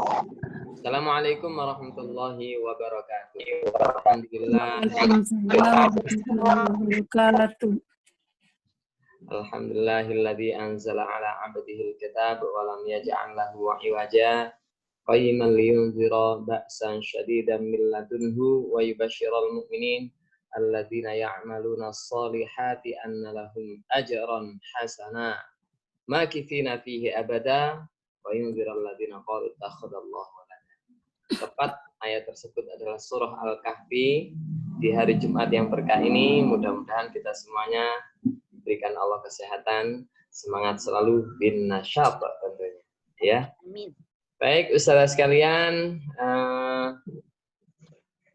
Assalamualaikum warahmatullahi wabarakatuh. Alhamdulillah. Waalaikumsalam warahmatullahi wabarakatuh. Alhamdulillahilladzi anzala ala 'abdihi al-kitab wa lam yaj'al lahu 'iwaja qayyiman liyunzira ba'san syadidan min ladunhu wa yubashshiral mu'minin alladzina ya'maluna as-solihati anna lahum ajran hasana makithina fihi abada wa yunziral ladzina qalu ittakhadallahu walada. Tepat ayat tersebut adalah surah Al-Kahfi. Di hari Jumat yang berkah ini, mudah-mudahan kita semuanya berikan Allah kesehatan, semangat selalu bin nasyab tentunya, ya. Amin. Baik, Ustazah sekalian,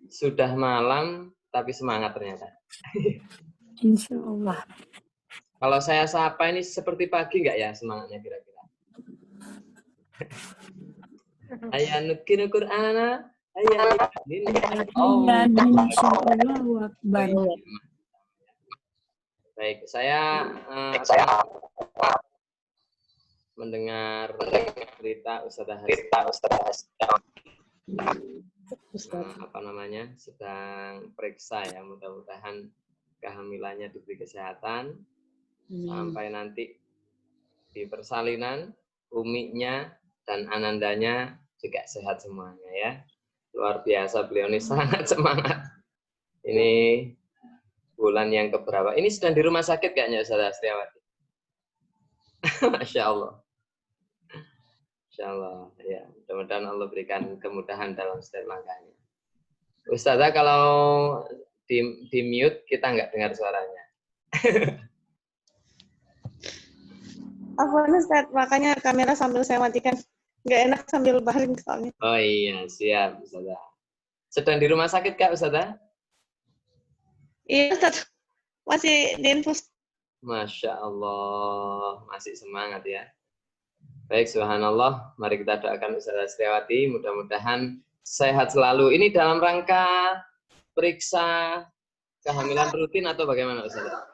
sudah malam tapi semangat ternyata. Insya Allah. Kalau saya sapa ini seperti pagi nggak ya semangatnya kira-kira? Ayah nukir Qur'ana, ayah Insya Allah Akbar. Baik, saya mendengar berita Ustazah sedang periksa ya, mudah-mudahan kehamilannya diberi kesehatan sampai nanti di persalinan uminya dan anandanya juga sehat semuanya ya. Luar biasa, beliau ini sangat semangat. Ini bulan yang keberapa? Ini sedang di rumah sakit kayaknya Ustazah Astriawati. Masya Allah. Masya Allah. Ya, mudah-mudahan Allah berikan kemudahan dalam setiap langkahnya. Ustazah, kalau di mute kita nggak dengar suaranya. Afwan Ustaz, makanya kamera sambil saya matikan. Nggak enak sambil baring soalnya. Oh iya, siap Ustazah. Sedang di rumah sakit Kak Ustazah? Iya Ustaz, masih di infus. Masya Allah, masih semangat ya. Baik, subhanallah. Mari kita doakan Ustazah Astriawati, mudah-mudahan sehat selalu. Ini dalam rangka periksa kehamilan rutin atau bagaimana Ustazah?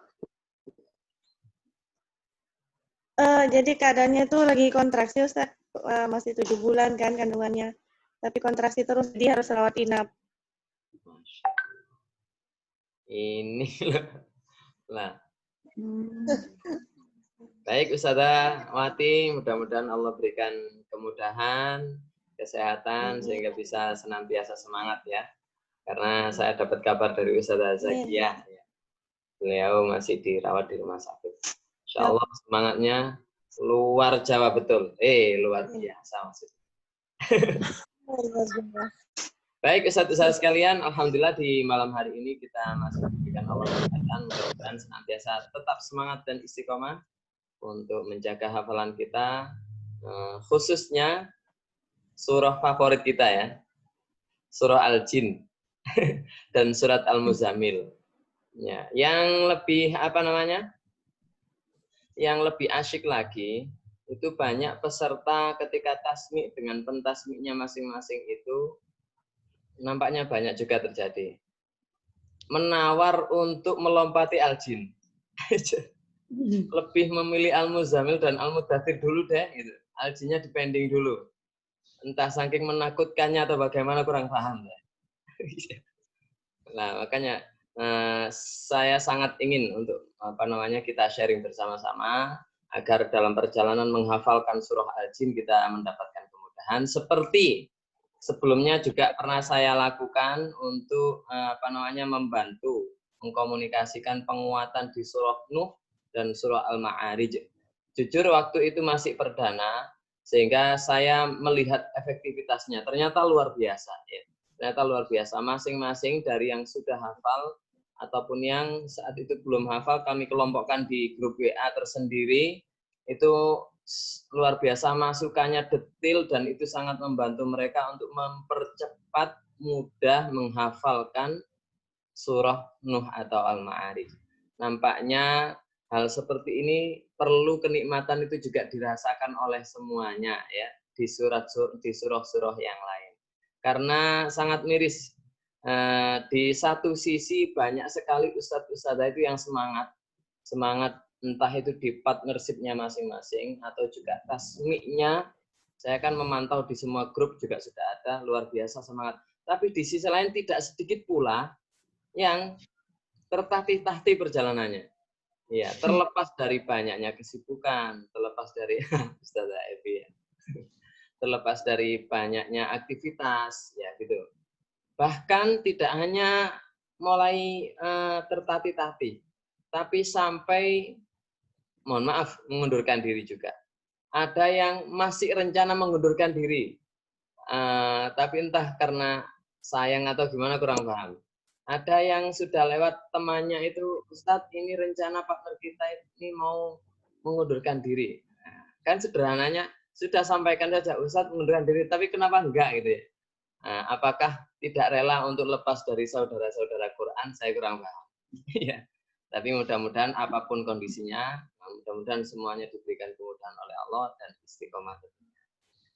Jadi keadaannya itu lagi kontraksi Ustaz, masih 7 bulan kan kandungannya. Tapi kontraksi terus, dia harus rawat inap. Masya Allah. Ini lah. Baik Ustazah Wati, mudah-mudahan Allah berikan kemudahan, kesehatan sehingga bisa senantiasa semangat ya. Karena saya dapat kabar dari Ustazah Zakiyah, ya. Beliau masih dirawat di rumah sakit. Insya Allah semangatnya luar Jawa betul. Luar biasa maksudnya. Baik Ustaz-Ustaz sekalian, alhamdulillah di malam hari ini kita masih diberikan Allah kesehatan, mudah-mudahan senantiasa tetap semangat dan istiqomah untuk menjaga hafalan kita, khususnya surah favorit kita ya, surah Al-Jin dan surat Al-Muzammil. Ya, yang lebih yang lebih asyik lagi itu banyak peserta ketika tasmi' dengan pentasmi'nya masing-masing itu nampaknya banyak juga terjadi. Menawar untuk melompati Al-Jin. Lebih memilih Al-Muzammil dan Al-Mudaththir dulu deh. Gitu. Al-Jinnya dipending dulu. Entah saking menakutkannya atau bagaimana kurang paham. Deh. Nah, makanya saya sangat ingin untuk kita sharing bersama-sama agar dalam perjalanan menghafalkan surah Al-Jin kita mendapatkan kemudahan seperti sebelumnya juga pernah saya lakukan untuk membantu mengkomunikasikan penguatan di surah Nuh dan surah Al-Ma'arij. Jujur waktu itu masih perdana sehingga saya melihat efektivitasnya ternyata luar biasa ya. Ternyata luar biasa, masing-masing dari yang sudah hafal ataupun yang saat itu belum hafal kami kelompokkan di grup WA tersendiri. Itu luar biasa masukannya detail dan itu sangat membantu mereka untuk mempercepat mudah menghafalkan surah Nuh atau Al-Ma'arij. Nampaknya hal seperti ini perlu kenikmatan itu juga dirasakan oleh semuanya ya di surah-surah yang lain. Karena sangat miris. Di satu sisi banyak sekali ustadz-ustadzah itu yang semangat entah itu di partnership-nya masing-masing atau juga tasmi-nya Saya kan memantau di semua grup juga sudah ada, luar biasa semangat. Tapi di sisi lain tidak sedikit pula yang tertatih-tatih perjalanannya. Ya, terlepas dari banyaknya kesibukan, terlepas dari Ustazah Evi ya. Terlepas dari banyaknya aktivitas, ya gitu. Bahkan tidak hanya mulai tertatih-tatih, tapi sampai, mohon maaf, mengundurkan diri juga. Ada yang masih rencana mengundurkan diri, tapi entah karena sayang atau gimana kurang paham. Ada yang sudah lewat temannya itu, Ustadz ini rencana partner kita ini mau mengundurkan diri. Nah, kan sederhananya sudah sampaikan saja, Ustadz mengundurkan diri, tapi kenapa enggak gitu ya? Nah, apakah tidak rela untuk lepas dari saudara-saudara Quran? Saya kurang paham. Ya. Tapi mudah-mudahan apapun kondisinya, mudah-mudahan semuanya diberikan kemudahan oleh Allah dan istiqomah.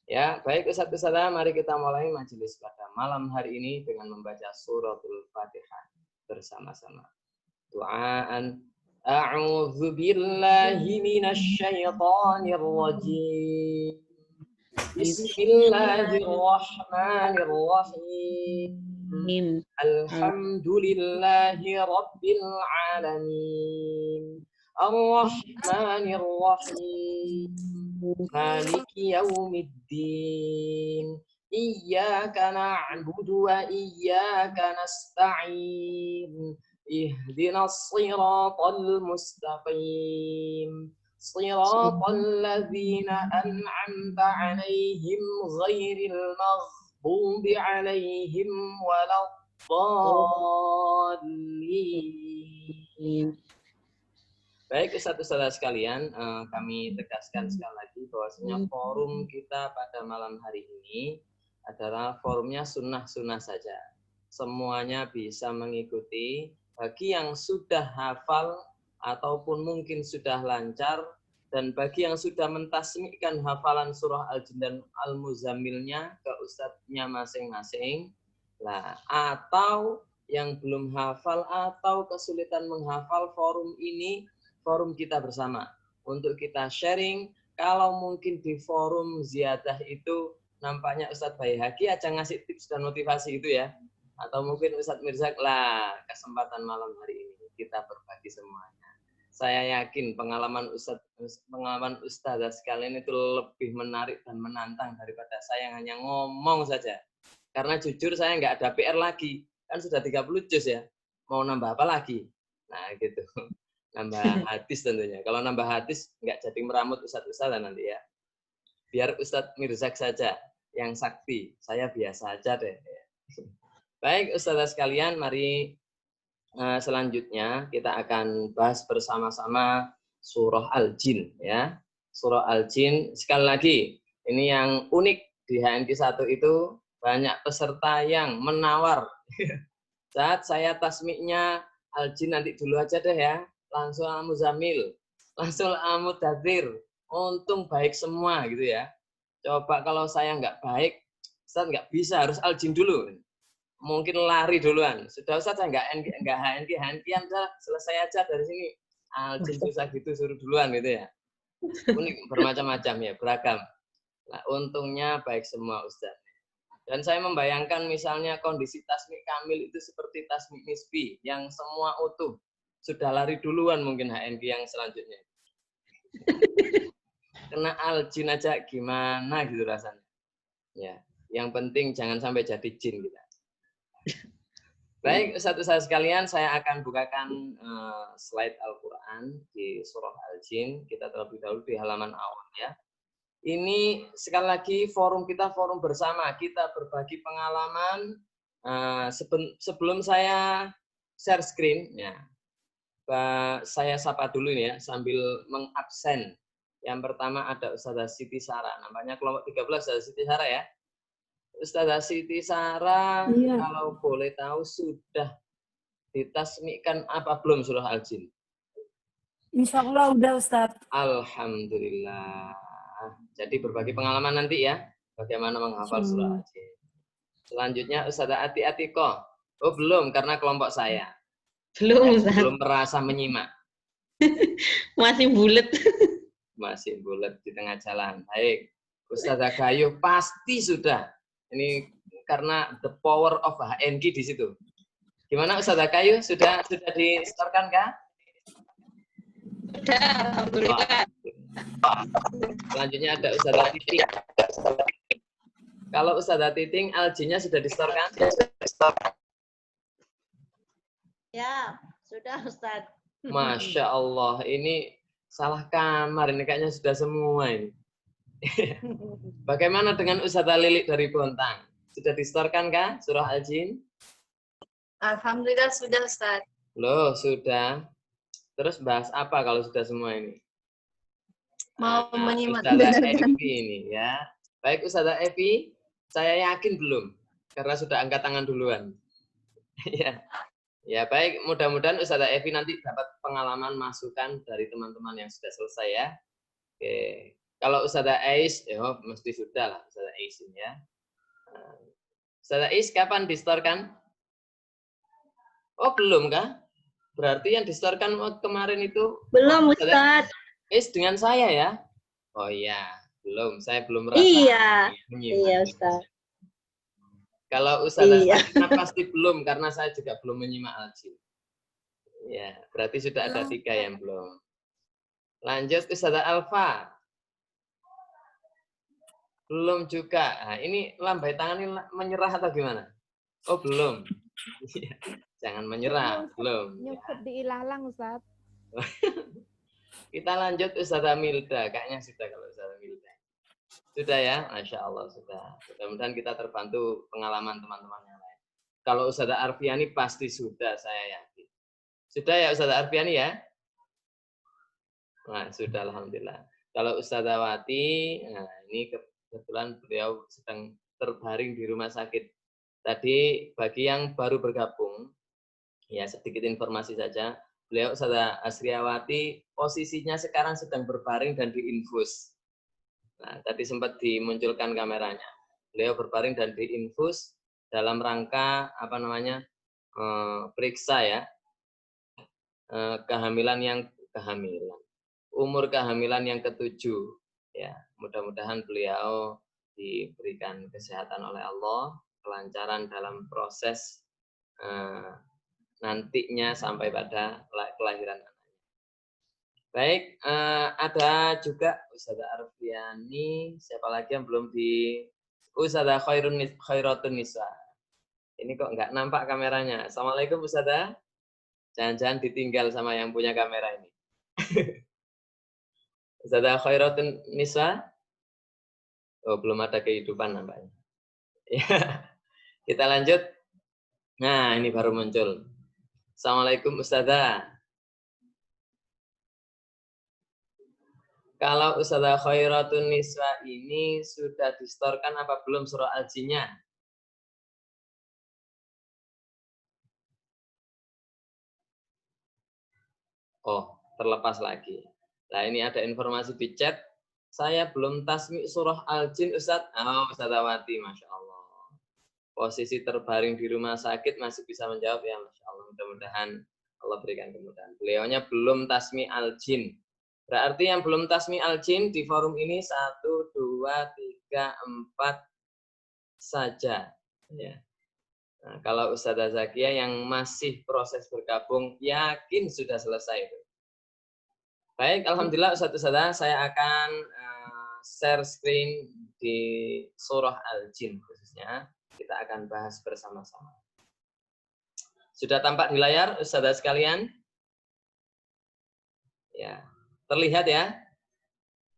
Ya, baik Ustaz-Ustazah, mari kita mulai majelis pada malam hari ini dengan membaca suratul Fatihah bersama-sama. Doaan A'udzu billahi minasy syaithanir rajim. Bismillahirrahmanirrahim. Alhamdulillahi rabbil alamin. Ar-Rahmanir Rahim. Maliki yaumiddin. Iyyaka na'budu wa iyyaka nasta'in. Ihdinas siratal mustaqim. Siratal ladzina an'amta 'alaihim ghairil maghdubi 'alaihim waladdallin. Baik, Ustaz-Ustazah sekalian, kami tegaskan sekali lagi bahwasanya forum kita pada malam hari ini adalah forumnya sunnah-sunnah saja. Semuanya bisa mengikuti. Bagi yang sudah hafal ataupun mungkin sudah lancar, dan bagi yang sudah mentasmikkan hafalan surah Al-Jin dan Al-Muzammilnya ke ustadznya masing-masing, lah, atau yang belum hafal atau kesulitan menghafal, forum ini forum kita bersama untuk kita sharing. Kalau mungkin di forum ziyadah itu nampaknya Ustadz Baihaqi aja ngasih tips dan motivasi itu ya, atau mungkin Ustadz Mirzak, lah kesempatan malam hari ini kita berbagi semuanya. Saya yakin pengalaman ustazah sekalian itu lebih menarik dan menantang daripada saya yang hanya ngomong saja. Karena jujur saya nggak ada PR lagi, kan sudah 30 juz ya, mau nambah apa lagi? Nah gitu. Nambah hadis tentunya. Kalau nambah hadis nggak jadi meramut Ustadz-Ustadz nanti ya. Biar Ustadz Mirzak saja yang sakti. Saya biasa aja deh. Baik Ustadz sekalian, mari selanjutnya kita akan bahas bersama-sama surah Al-Jin ya. Surah Al-Jin, sekali lagi, ini yang unik di HNQ 1 itu banyak peserta yang menawar. Saat saya tasmiknya Al-Jin nanti dulu aja deh ya. Langsung Al-Muzammil, langsung Al-Mudaththir. Untung baik semua gitu ya. Coba kalau saya nggak baik, Ustaz nggak bisa, harus Al-Jin dulu. Mungkin lari duluan. Sudah Ustaz saya nggak HNQ-an, selesai aja dari sini. Al-Jin susah gitu, suruh duluan gitu ya. Unik, bermacam-macam ya, beragam. Nah, untungnya baik semua Ustaz. Dan saya membayangkan misalnya kondisi tasmik kamil itu seperti tasmik nisbi, yang semua utuh. Sudah lari duluan mungkin HNQ yang selanjutnya. Kena Al-Jin aja gimana gitu rasanya. Ya, yang penting jangan sampai jadi jin kita. Baik, Ustaz-Ustaz sekalian, saya akan bukakan slide Al-Quran di surah Al-Jin. Kita terlebih dahulu di halaman awal ya. Ini sekali lagi forum kita, forum bersama. Kita berbagi pengalaman. Sebelum saya share screen, ya. Saya sapa dulu ya sambil mengabsen. Yang pertama ada Ustazah Siti Sarah, namanya kelompok 13 Ustazah Siti Sarah ya. Ustazah Siti Sarah, iya. Kalau boleh tahu sudah ditasmikkan apa belum surah Al-Jin? Insya Allah udah Ustaz. Alhamdulillah. Jadi berbagi pengalaman nanti ya, bagaimana menghafal surah Al-Jin. Selanjutnya Ustazah Ati Atiko. Oh belum, karena kelompok saya. Belum merasa menyimak. Masih bulet. Masih bulet di tengah jalan. Baik. Ustazah Gayuh pasti sudah. Ini karena the power of HNG di situ. Gimana Ustazah Gayuh? Sudah di-store-kan kah? Sudah, alhamdulillah. Selanjutnya ada Ustazah Titing. Kalau Ustazah Titing, Aljinnya sudah di-store-kan? Ya, sudah Ustaz. Masya Allah, ini salah kamar. Ini kayaknya sudah semua ini. Bagaimana dengan Ustazah Lilik dari Bontang? Sudah di-store-kan kah surah Al-Jin? Alhamdulillah sudah Ustaz. Loh, sudah. Terus bahas apa kalau sudah semua ini? Mau menyimak. Ustazah Evi ini ya. Baik Ustazah Evi, saya yakin belum. Karena sudah angkat tangan duluan. Ya. Ya baik, mudah-mudahan Ustazah Evi nanti dapat pengalaman masukan dari teman-teman yang sudah selesai ya. Oke. Kalau Ustazah Ais, ya mesti sudah lah Ustazah Ais ini ya. Ustazah Ais kapan di-store-kan? Oh belum kah? Berarti yang di-store-kan kemarin itu Belum Ustaz. Ais dengan saya ya? Oh iya, belum. Saya belum merasa Iya. menyimak. Iya Ustaz. Kalau Ustazah Iya. Sakina pasti belum, karena saya juga belum menyimak Al-Jin. Ya, berarti sudah ada 3 yang belum. Lanjut Ustazah Alfa. Belum juga. Nah, ini lambai tangan ini menyerah atau gimana? Oh, belum. Jangan menyerah, belum. Nyukup di ilalang, Ustaz. Kita lanjut Ustazah Milda. Kayaknya sudah kalau Ustazah Milda. Sudah ya? Masya Allah, sudah. Mudah-mudahan kita terbantu pengalaman teman-teman yang lain. Kalau Ustazah Arfiani pasti sudah, saya yakin. Sudah ya Ustazah Arfiani ya? Nah, sudah Alhamdulillah. Kalau Ustazah Wati, nah ini kebetulan beliau sedang terbaring di rumah sakit. Tadi bagi yang baru bergabung, ya sedikit informasi saja. Beliau Ustazah Asriawati posisinya sekarang sedang berbaring dan diinfus. Nah, tadi sempat dimunculkan kameranya. Beliau berbaring dan diinfus dalam rangka apa namanya periksa ya umur kehamilan yang ke-7 ya. Mudah-mudahan beliau diberikan kesehatan oleh Allah, kelancaran dalam proses nantinya sampai pada kelahiran anaknya. Baik, ada juga Ustazah Arfiani, siapa lagi yang belum di Ustazah Khairatun Nisa. Ini kok nggak nampak kameranya. Assalamualaikum Ustazah. Jangan-jangan ditinggal sama yang punya kamera ini. Ustazah Khairatun Nisa. Oh, belum ada kehidupan nampaknya. Ya. Kita lanjut. Nah, ini baru muncul. Assalamualaikum Ustazah. Kalau Ustazah Khairatun Nisa ini sudah di-store-kan apa belum surah Al-Jinnya? Oh, terlepas lagi. Nah, ini ada informasi di chat. Saya belum tasmi surah Al-Jin, Ustaz. Oh, Ustazah Wati, Masya Allah. Posisi terbaring di rumah sakit masih bisa menjawab ya, Masya Allah. Mudah-mudahan Allah berikan kemudahan. Beliaunya belum tasmi Al-Jin. Berarti yang belum tasmi Al-Jin di forum ini 1, 2, 3, 4 saja. Ya. Nah, kalau Ustazah Zakia yang masih proses bergabung, yakin sudah selesai itu. Baik, Alhamdulillah Ustazah, saya akan share screen di surah Al-Jin khususnya. Kita akan bahas bersama-sama. Sudah tampak di layar Ustazah sekalian? Ya, terlihat ya?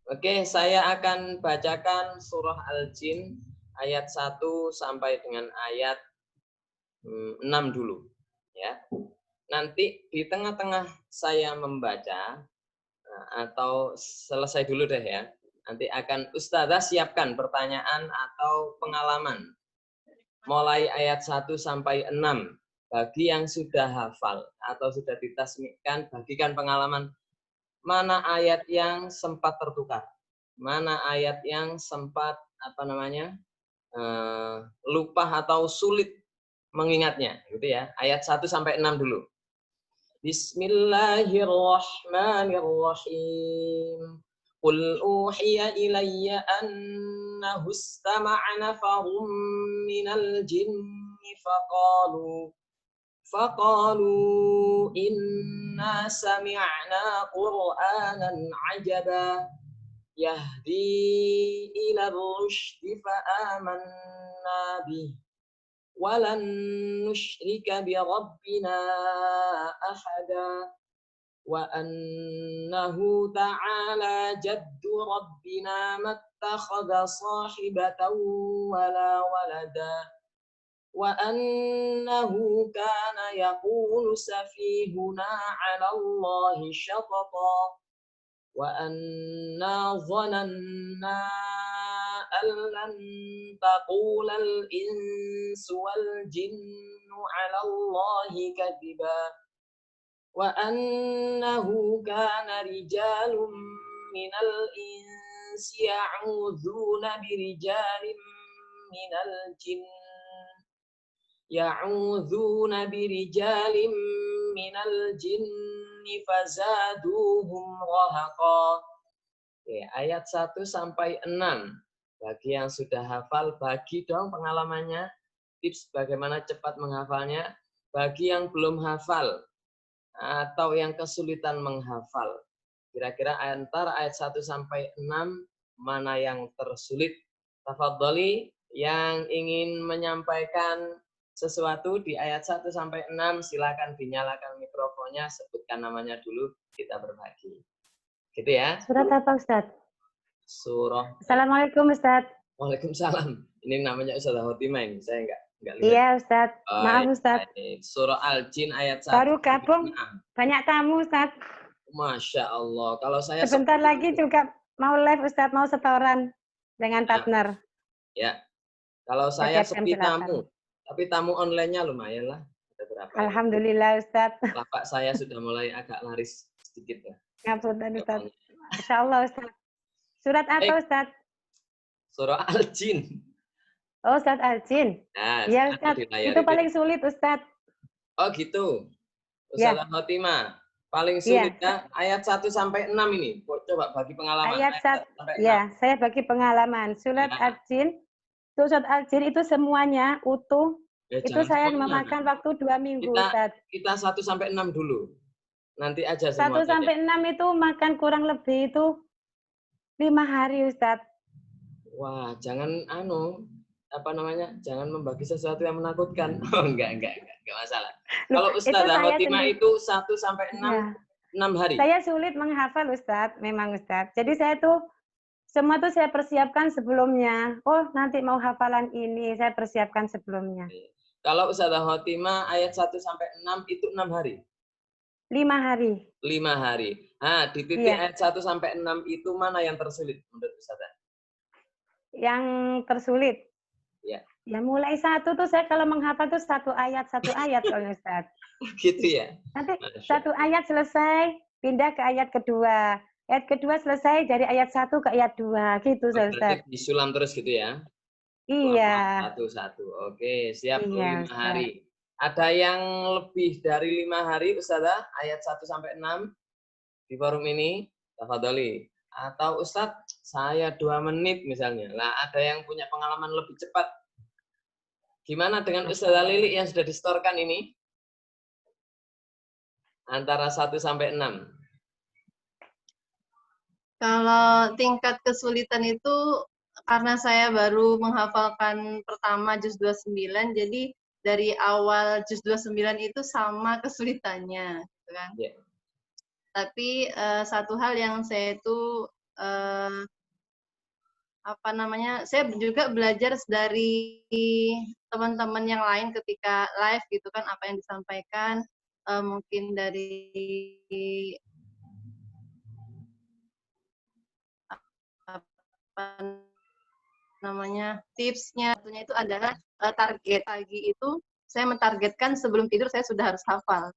Oke, saya akan bacakan surah Al-Jin ayat 1 sampai dengan ayat 6 dulu ya. Nanti di tengah-tengah saya membaca atau selesai dulu deh ya. Nanti akan Ustazah siapkan pertanyaan atau pengalaman mulai ayat 1 sampai 6. Bagi yang sudah hafal atau sudah ditasmikkan, bagikan pengalaman mana ayat yang sempat tertukar, mana ayat yang sempat lupa atau sulit mengingatnya, gitu ya. Ayat 1 sampai 6 dulu. Bismillahirrahmanirrahim. قل أوحي إلي أنه استمع نفر من الجن فقالوا إنا سمعنا قرآنا عجبا يهدي إلى الرشد فآمنا به ولن نشرك بربنا أحدا وأنه تعالى جد ربنا ما اتخذ صاحبة ولا ولدا وأنه كان يقول سفيهنا على الله شططا وأنا ظننا أن لن تقول الإنس والجن على الله كذبا وأنه كان رجال من الإنس يعوذون برجال من الجن فزادوهم رهقا. Oke, ayat 1 sampai 6. Bagi yang sudah hafal, bagi dong pengalamannya, tips bagaimana cepat menghafalnya. Bagi yang belum hafal atau yang kesulitan menghafal, kira-kira antara ayat 1 sampai 6 mana yang tersulit? Tafadholi yang ingin menyampaikan sesuatu di ayat 1 sampai 6, silakan dinyalakan mikrofonnya, sebutkan namanya dulu, kita berbagi. Gitu ya. Surat apa, Ustadz? Surah. Assalamualaikum, Ustadz. Waalaikumsalam. Ini namanya Ustazah Hotima ini, saya enggak lihat. Iya, Ustadz. Maaf, Ustadz. Surah Al-Jin ayat 1. Baru gabung, banyak tamu, Ustadz. Masya Allah. Kalau saya sebentar lagi juga mau live, Ustadz, mau setoran dengan partner. Ya. Kalau saya sepi tamu, tapi tamu online-nya lumayan lah. Ada berapa? Alhamdulillah, Ustadz. Lapak saya sudah mulai agak laris sedikit ya. Ngapunten, Ustadz. Masya Allah, Ustadz. Surat apa, Ustadz? Surah Al-Jin. Oh, Ustadz Al-Jin. Nah, ya, Ustadz. Itu paling sulit, Ustadz. Oh, gitu. Ustazah Khotimah. Paling sulit ya. Ayat 1 sampai 6 ini. Coba bagi pengalaman. Ayat 1 sampai 6. Ya, saya bagi pengalaman. Surat Al-Jin. Surat Al-Jin itu semuanya utuh. Ya, itu saya memakan waktu 2 minggu, Ustadz. Kita 1 sampai 6 dulu. Nanti aja 1 sampai 6 itu makan kurang lebih itu 5 hari, Ustadz. Wah, jangan jangan membagi sesuatu yang menakutkan. Oh, enggak masalah. Kalau Ustazah Khotimah itu 1 sampai 6, 6 hari. Saya sulit menghafal, Ustadz, memang, Ustadz. Jadi saya tuh semua tuh saya persiapkan sebelumnya. Oh, nanti mau hafalan ini, saya persiapkan sebelumnya. Kalau Ustazah Khotimah ayat 1 sampai 6 itu 6 hari. 5 hari. 5 hari. Nah, di titik ayat 1 sampai 6 itu mana yang tersulit menurut Ustazah? Yang tersulit? Ya. Ya mulai 1 tuh saya kalau menghafal tuh satu ayat soalnya, Ustadz. Gitu ya? Nanti 1 ayat selesai, pindah ke ayat kedua. Ayat kedua selesai dari ayat 1 ke ayat 2. Gitu, Ustadz. Disulam terus gitu ya? Iya. Satu-satu. Oke, siap. 5 hari. Ada yang lebih dari 5 hari, Ustazah, ayat 1 sampai 6 di forum ini? Tafadholi. Atau Ustadz, saya 2 menit misalnya. Lah, ada yang punya pengalaman lebih cepat. Gimana dengan Ustazah Lili yang sudah distorkan ini? Antara 1 sampai 6. Kalau tingkat kesulitan itu, karena saya baru menghafalkan pertama juz 29, jadi dari awal juz 29 itu sama kesulitannya. Gitu kan? Yeah. Tapi satu hal yang saya itu saya juga belajar dari teman-teman yang lain ketika live gitu kan, apa yang disampaikan mungkin dari tipsnya. Tentunya itu adalah target pagi itu saya mentargetkan sebelum tidur saya sudah harus hafal.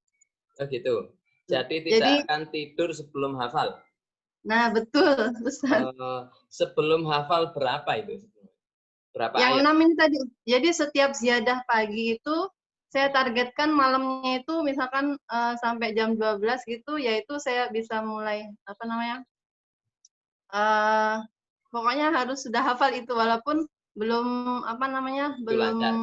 Oh gitu. Jadi tidak akan tidur sebelum hafal. Nah, betul, Ustaz. Sebelum hafal berapa itu? Berapa yang ayat? 6 ini tadi. Jadi setiap ziyadah pagi itu saya targetkan malamnya itu misalkan sampai jam 12 gitu, yaitu saya bisa mulai Pokoknya harus sudah hafal itu walaupun belum Itu lancar.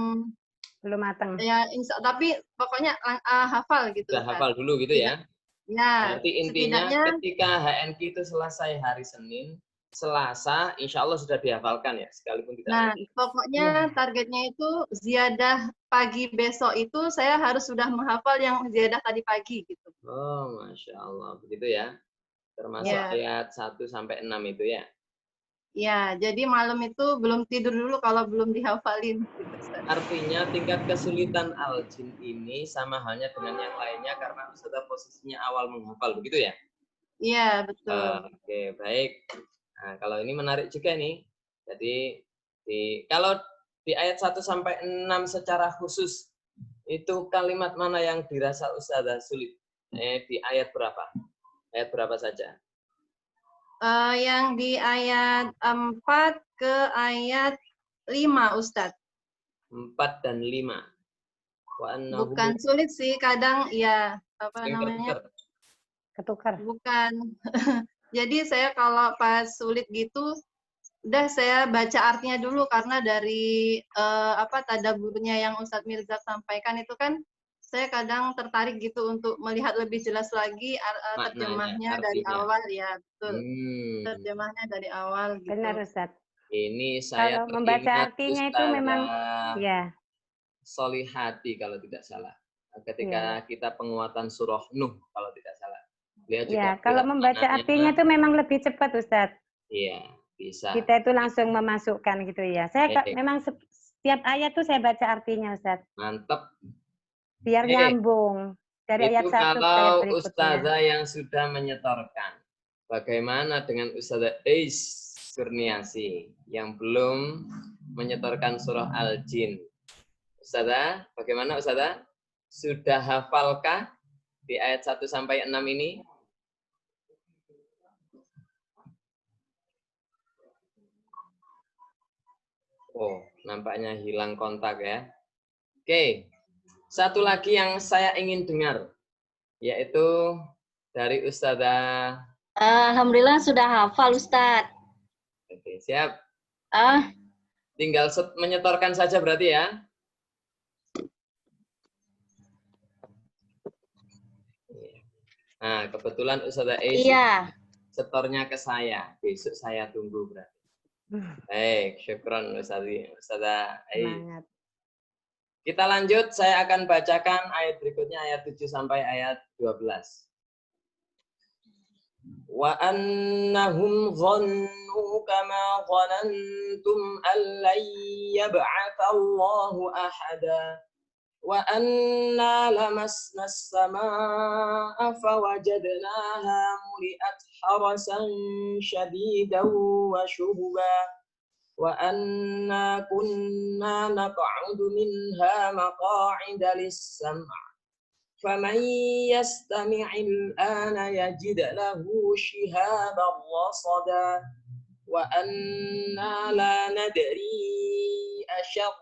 Belum matang. ya tapi pokoknya hafal gitu Sudah Ustaz. hafal dulu gitu ya. Ya, Berarti intinya setidaknya ketika HNQ itu selesai hari Senin, Selasa, insya Allah sudah dihafalkan ya, sekalipun tidak lagi. pokoknya targetnya itu ziyadah pagi besok itu saya harus sudah menghafal yang ziyadah tadi pagi gitu. Oh, Masya Allah. Begitu ya. Termasuk Ya. ayat 1 sampai 6 itu ya. Ya, jadi malam itu belum tidur dulu kalau belum dihafalin. Gitu, Ustaz. Artinya tingkat kesulitan al-jin ini sama halnya dengan yang lainnya karena Ustazah posisinya awal menghafal, begitu ya? Iya, betul. Oke, baik. Nah, kalau ini menarik juga nih. Jadi, kalau di ayat 1 sampai 6 secara khusus, itu kalimat mana yang dirasa Ustazah sulit? Di ayat berapa? Ayat berapa saja? Yang di ayat 4 ke ayat 5, Ustadz. 4 dan 5. Bukan sulit sih, kadang ya Ketukar. Bukan. Jadi saya kalau pas sulit gitu, udah saya baca artinya dulu karena dari tadaburnya yang Ustadz Mirza sampaikan itu kan saya kadang tertarik gitu untuk melihat lebih jelas lagi terjemahnya dari awal ya, betul. Terjemahnya dari awal gitu. Benar, Ustaz. Ini saya kalau membaca artinya itu memang ya. Solihati kalau tidak salah. Ketika kita penguatan surah Nuh kalau tidak salah. Lihat juga kalau membaca artinya itu memang lebih cepat, Ustaz. Iya, bisa. Kita itu langsung memasukkan gitu ya. Saya memang setiap ayat tuh saya baca artinya, Ustaz. Mantap. Biar nyambung dari ayat 1 ke ayat berikutnya. Ustazah yang sudah menyetorkan. Bagaimana dengan Ustazah Ais Kurniasi yang belum menyetorkan surah Al-Jin? Ustazah, bagaimana Ustazah? Sudah hafalkah di ayat 1 sampai 6 ini? Oh, nampaknya hilang kontak ya. Oke. Satu lagi yang saya ingin dengar, yaitu dari Ustazah. Alhamdulillah sudah hafal, Ustadz. Oke, siap. Tinggal menyetorkan saja berarti ya. Nah, kebetulan Ustazah Ais setornya ke saya. Besok saya tunggu berarti. Baik, syukron Ustazah Ais. Kita lanjut, saya akan bacakan ayat berikutnya, ayat 7 sampai ayat 12. Wa annahum dhannu kama dhanantum an lan yab'atha Allahu ahada wa anna lamasna as-samaa'a fawajadnaha muli'at harasan shadidan wa shuhuba وَأَنَّا كُنَّا نَقْعُدُ مِنْهَا مَقَاعِدَ لِلسَّمْعِ فَمَنْ يَسْتَمِعِ الْآنَ يَجِدْ لَهُ شِهَابًا رَصَدًا وَأَنَّا لَا نَدْرِي أَشَرٌّ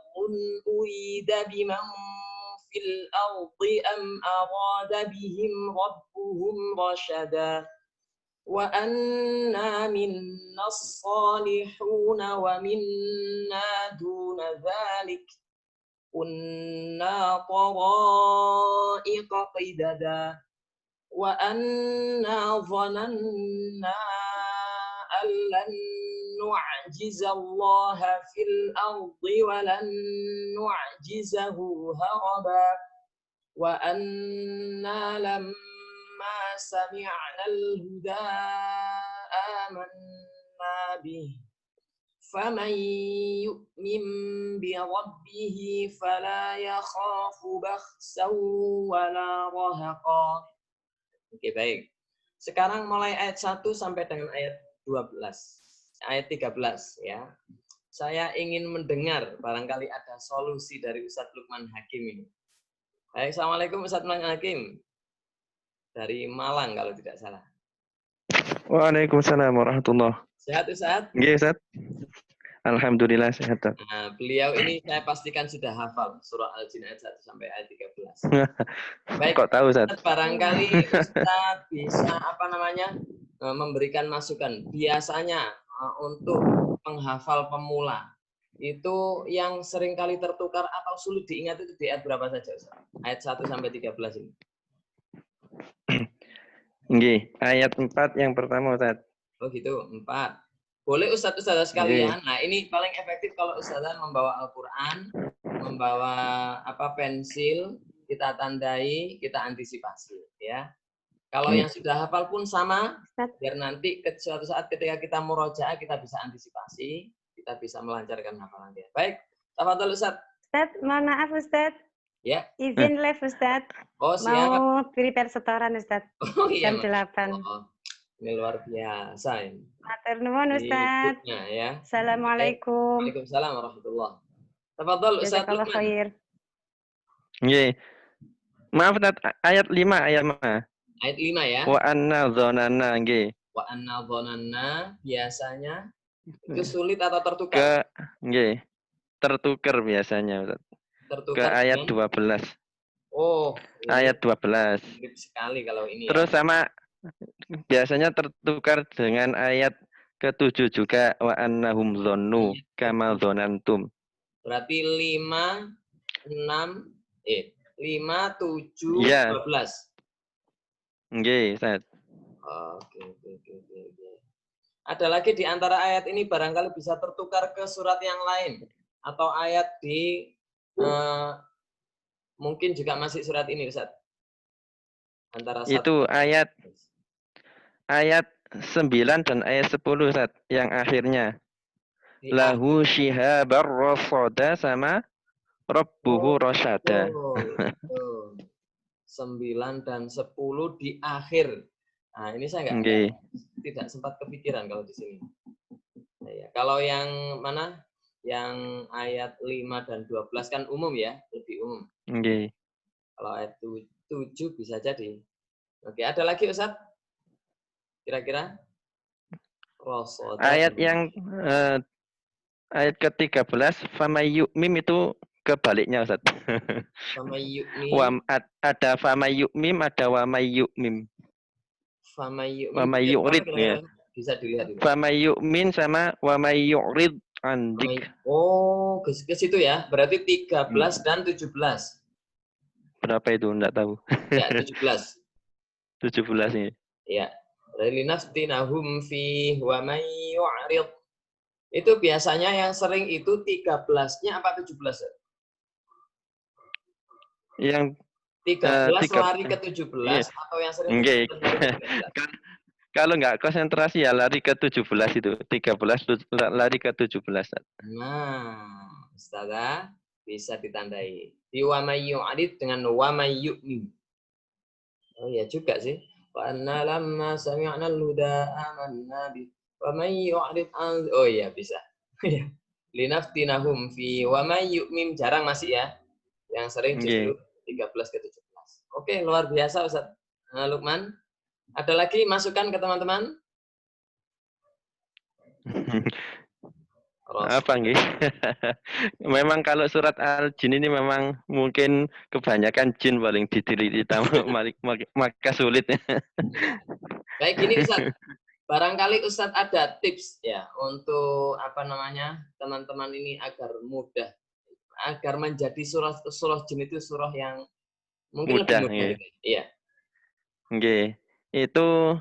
أُرِيدَ بِمَنْ فِي الْأَرْضِ أَمْ أَرَادَ بِهِمْ رَبُّهُمْ رَشَدًا وَأَنَّا مِنَّا الصَّالِحُونَ وَمِنَّا دُونَ ذَلِكَ كُنَّا طَرَائِقَ قِدَدًا وَأَنَّا ظَنَنَّا أَن لَّن نُّعْجِزَ اللَّهَ فِي الْأَرْضِ وَلَن نُّعْجِزَهُ هَرَبًا وَأَنَّا لَمَّا سَمِعْنَا الْهُدَىٰ آمَنَّا بِهِ فَمَن يُؤْمِن بِرَبِّهِ فَلَا يَخَافُ بَخْسًا وَلَا رَهَقًا. Oke, baik. Sekarang mulai ayat 1 sampai dengan ayat 12. Ayat 13 ya. Saya ingin mendengar barangkali ada solusi dari Ustadz Lukman Hakim ini. Baik, assalamualaikum Ustadz Lukman Hakim. Dari Malang kalau tidak salah. Waalaikumsalam warahmatullahi. Sehat Ustadz? Iya, Ustadz. Alhamdulillah sehat. Nah, beliau ini saya pastikan sudah hafal surah Al-Jin ayat 1 sampai ayat 13. Baik. Kok tahu, Ustadz? Barangkali Ustadz bisa memberikan masukan. Biasanya untuk penghafal pemula itu yang sering kali tertukar atau sulit diingat itu di ayat berapa saja, Ustaz? Ayat 1 sampai 13 ini. Nggih, ayat 4 yang pertama, Ustaz. Oh gitu, 4. Boleh Ustaz-Ustaz sekalian. Nah, ini paling efektif kalau Ustazah membawa Al-Qur'an, membawa pensil, kita tandai, kita antisipasi ya. Kalau yang sudah hafal pun sama, biar nanti suatu saat ketika kita murojaah kita bisa antisipasi, kita bisa melancarkan hafalan dia. Baik, tafadhol Ustaz. Ustaz, mohon maaf Ustaz. Ya. Izin live Ustaz. Oh, siap. Mau prepare setoran Ustaz. Oh iya. Jam 8. Oh, ini luar biasa ini. Matur nuwun Ustaz. Ya. Assalamualaikum. Waalaikumsalam warahmatullahi. Tafadhol Ustaz. Jazakallah khair. Nggih. Maaf Ustaz, ayat 5 ayat mana? Ayat 5 ya. Wa anna dzananna nggih. Wa anna dzananna biasanya itu sulit atau tertukar? Nggih. Tertukar biasanya, Ustaz. Tertukar ke ayat 12. Oh, ayat 12. Mirip sekali kalau ini. Terus ya. Sama biasanya tertukar dengan ayat ke-7 juga wa annahum dzannu kama dzanantum. Berarti 5 7 ya. 12. Nggih, Ustaz. Oke. Ada lagi di antara ayat ini barangkali bisa tertukar ke surat yang lain atau ayat di mungkin juga masih surat ini, Ustaz. Antara itu ayat 9 dan ayat 10, Ustaz, yang akhirnya lahu shihabar rasada sama rabbuhu rasyada. 9 dan 10 di akhir. Nah, ini saya tidak sempat kepikiran kalau di sini. Nah, ya. Kalau yang mana? Yang ayat 5 dan 12 kan umum ya, lebih umum. Kalau ayat 7 bisa jadi. Oke, ada lagi Ustaz? Kira-kira? Ayat yang ayat ke-13 famayyumim itu kebaliknya, Ustaz. Ada famayyumim, ada wamayyumim. Famayyurid ya. Bisa dilihat itu. Famayyumin sama wamayyurid andik. Oh, ke situ ya. Berarti 13 dan 17. Berapa itu? Enggak tahu. Ya, 17. 17 ini. Ya. Linaftinahum fi wa may yu'rid. Itu biasanya yang sering itu 13-nya apa 17? Yang 13 lari ke 17 atau yang sering lari ke 17? Kalau nggak konsentrasi ya lari ke 17 itu. 13 lari ke 17. Nah, Ustazah bisa ditandai. Di wa may yu'rid dengan wa may yu'min. Oh ya juga sih. Wa anna lamma sami'na al-huda amanna bi wa may yu'rid an. Oh iya bisa. Linaftinahum fi wa may yu'min jarang masih ya. Yang sering justru 13 ke 17. Oke, luar biasa Ustaz Lukman. Ada lagi masukan ke teman-teman? Apa nggih? Memang kalau surat Al-Jin ini memang mungkin kebanyakan jin paling diteliti maka sulit. Kayak gini Ustaz. Barangkali Ustaz ada tips ya untuk teman-teman ini agar mudah, agar menjadi surah jin itu surah yang mungkin mudah, lebih mudah. Iya. Nggih. Itu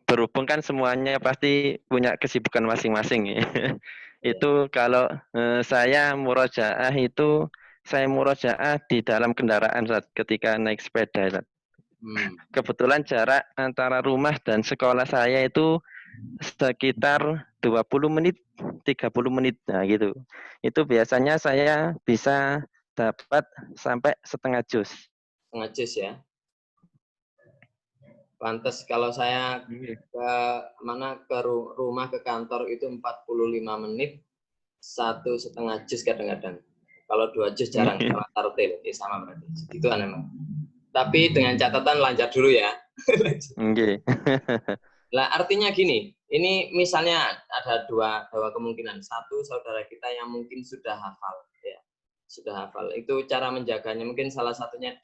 berhubung kan semuanya pasti punya kesibukan masing-masing. Itu kalau saya murojaah itu saya murojaah di dalam kendaraan saat ketika naik sepeda. Kebetulan jarak antara rumah dan sekolah saya itu sekitar 20 menit, 30 menit. Nah gitu. Itu biasanya saya bisa dapat sampai setengah juz. Setengah juz ya. Pantes kalau saya ke rumah ke kantor itu 45 menit, 1,5 juz kadang-kadang. Kalau 2 juz jarang, sama tartil, sama berarti. Segituan emang. Tapi dengan catatan lancar dulu ya. Lah artinya gini, ini misalnya ada dua kemungkinan. Satu, saudara kita yang mungkin sudah hafal, ya, sudah hafal. Itu cara menjaganya mungkin salah satunya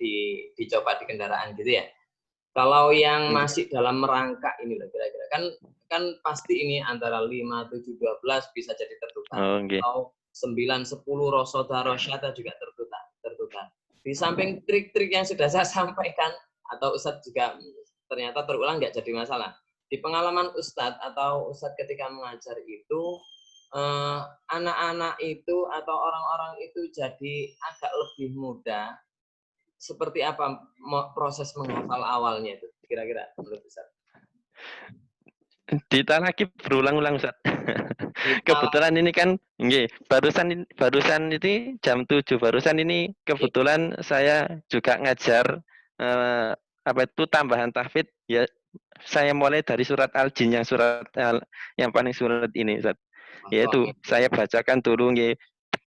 dicoba di kendaraan gitu ya. Kalau yang masih dalam merangkak ini loh kira-kira kan pasti ini antara 5, 7, 12 bisa jadi tertukar. Oh, nggih. Atau 9, 10 rosoda rosyada juga tertukar. Di samping trik-trik yang sudah saya sampaikan atau Ustadz juga ternyata terulang nggak jadi masalah. Di pengalaman Ustadz atau Ustadz ketika mengajar itu anak-anak itu atau orang-orang itu jadi agak lebih mudah. Seperti apa proses menghafal awalnya itu kira-kira menurut Ustaz? Ditalaki berulang-ulang Ustaz. Kebetulan ini kan nggih, barusan itu jam 7 barusan ini kebetulan saya juga ngajar apa itu tambahan tahfidz ya, saya mulai dari surat Al-Jin yang paling surat ini Ustaz. Yaitu saya bacakan dulu nggih.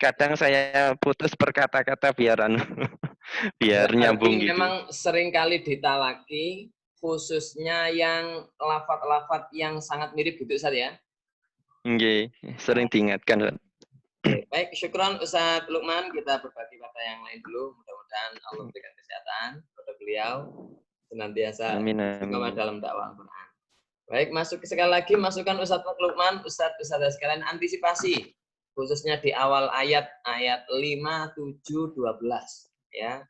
Kadang saya putus per kata-kata biar biar nyambung gitu. Memang seringkali ditalaki khususnya yang lafaz-lafaz yang sangat mirip gitu Ustaz ya. Nggih, sering diingatkan Ustaz. Baik, syukran Ustaz Lukman, kita berbagi pada yang lain dulu. Mudah-mudahan Allah berikan kesehatan kepada beliau senantiasa istiqomah dalam dakwah Al-Qur'an. Baik, sekali lagi masukan Ustaz Lukman, Ustaz sekalian antisipasi khususnya di awal ayat 5, 7, 12 ya.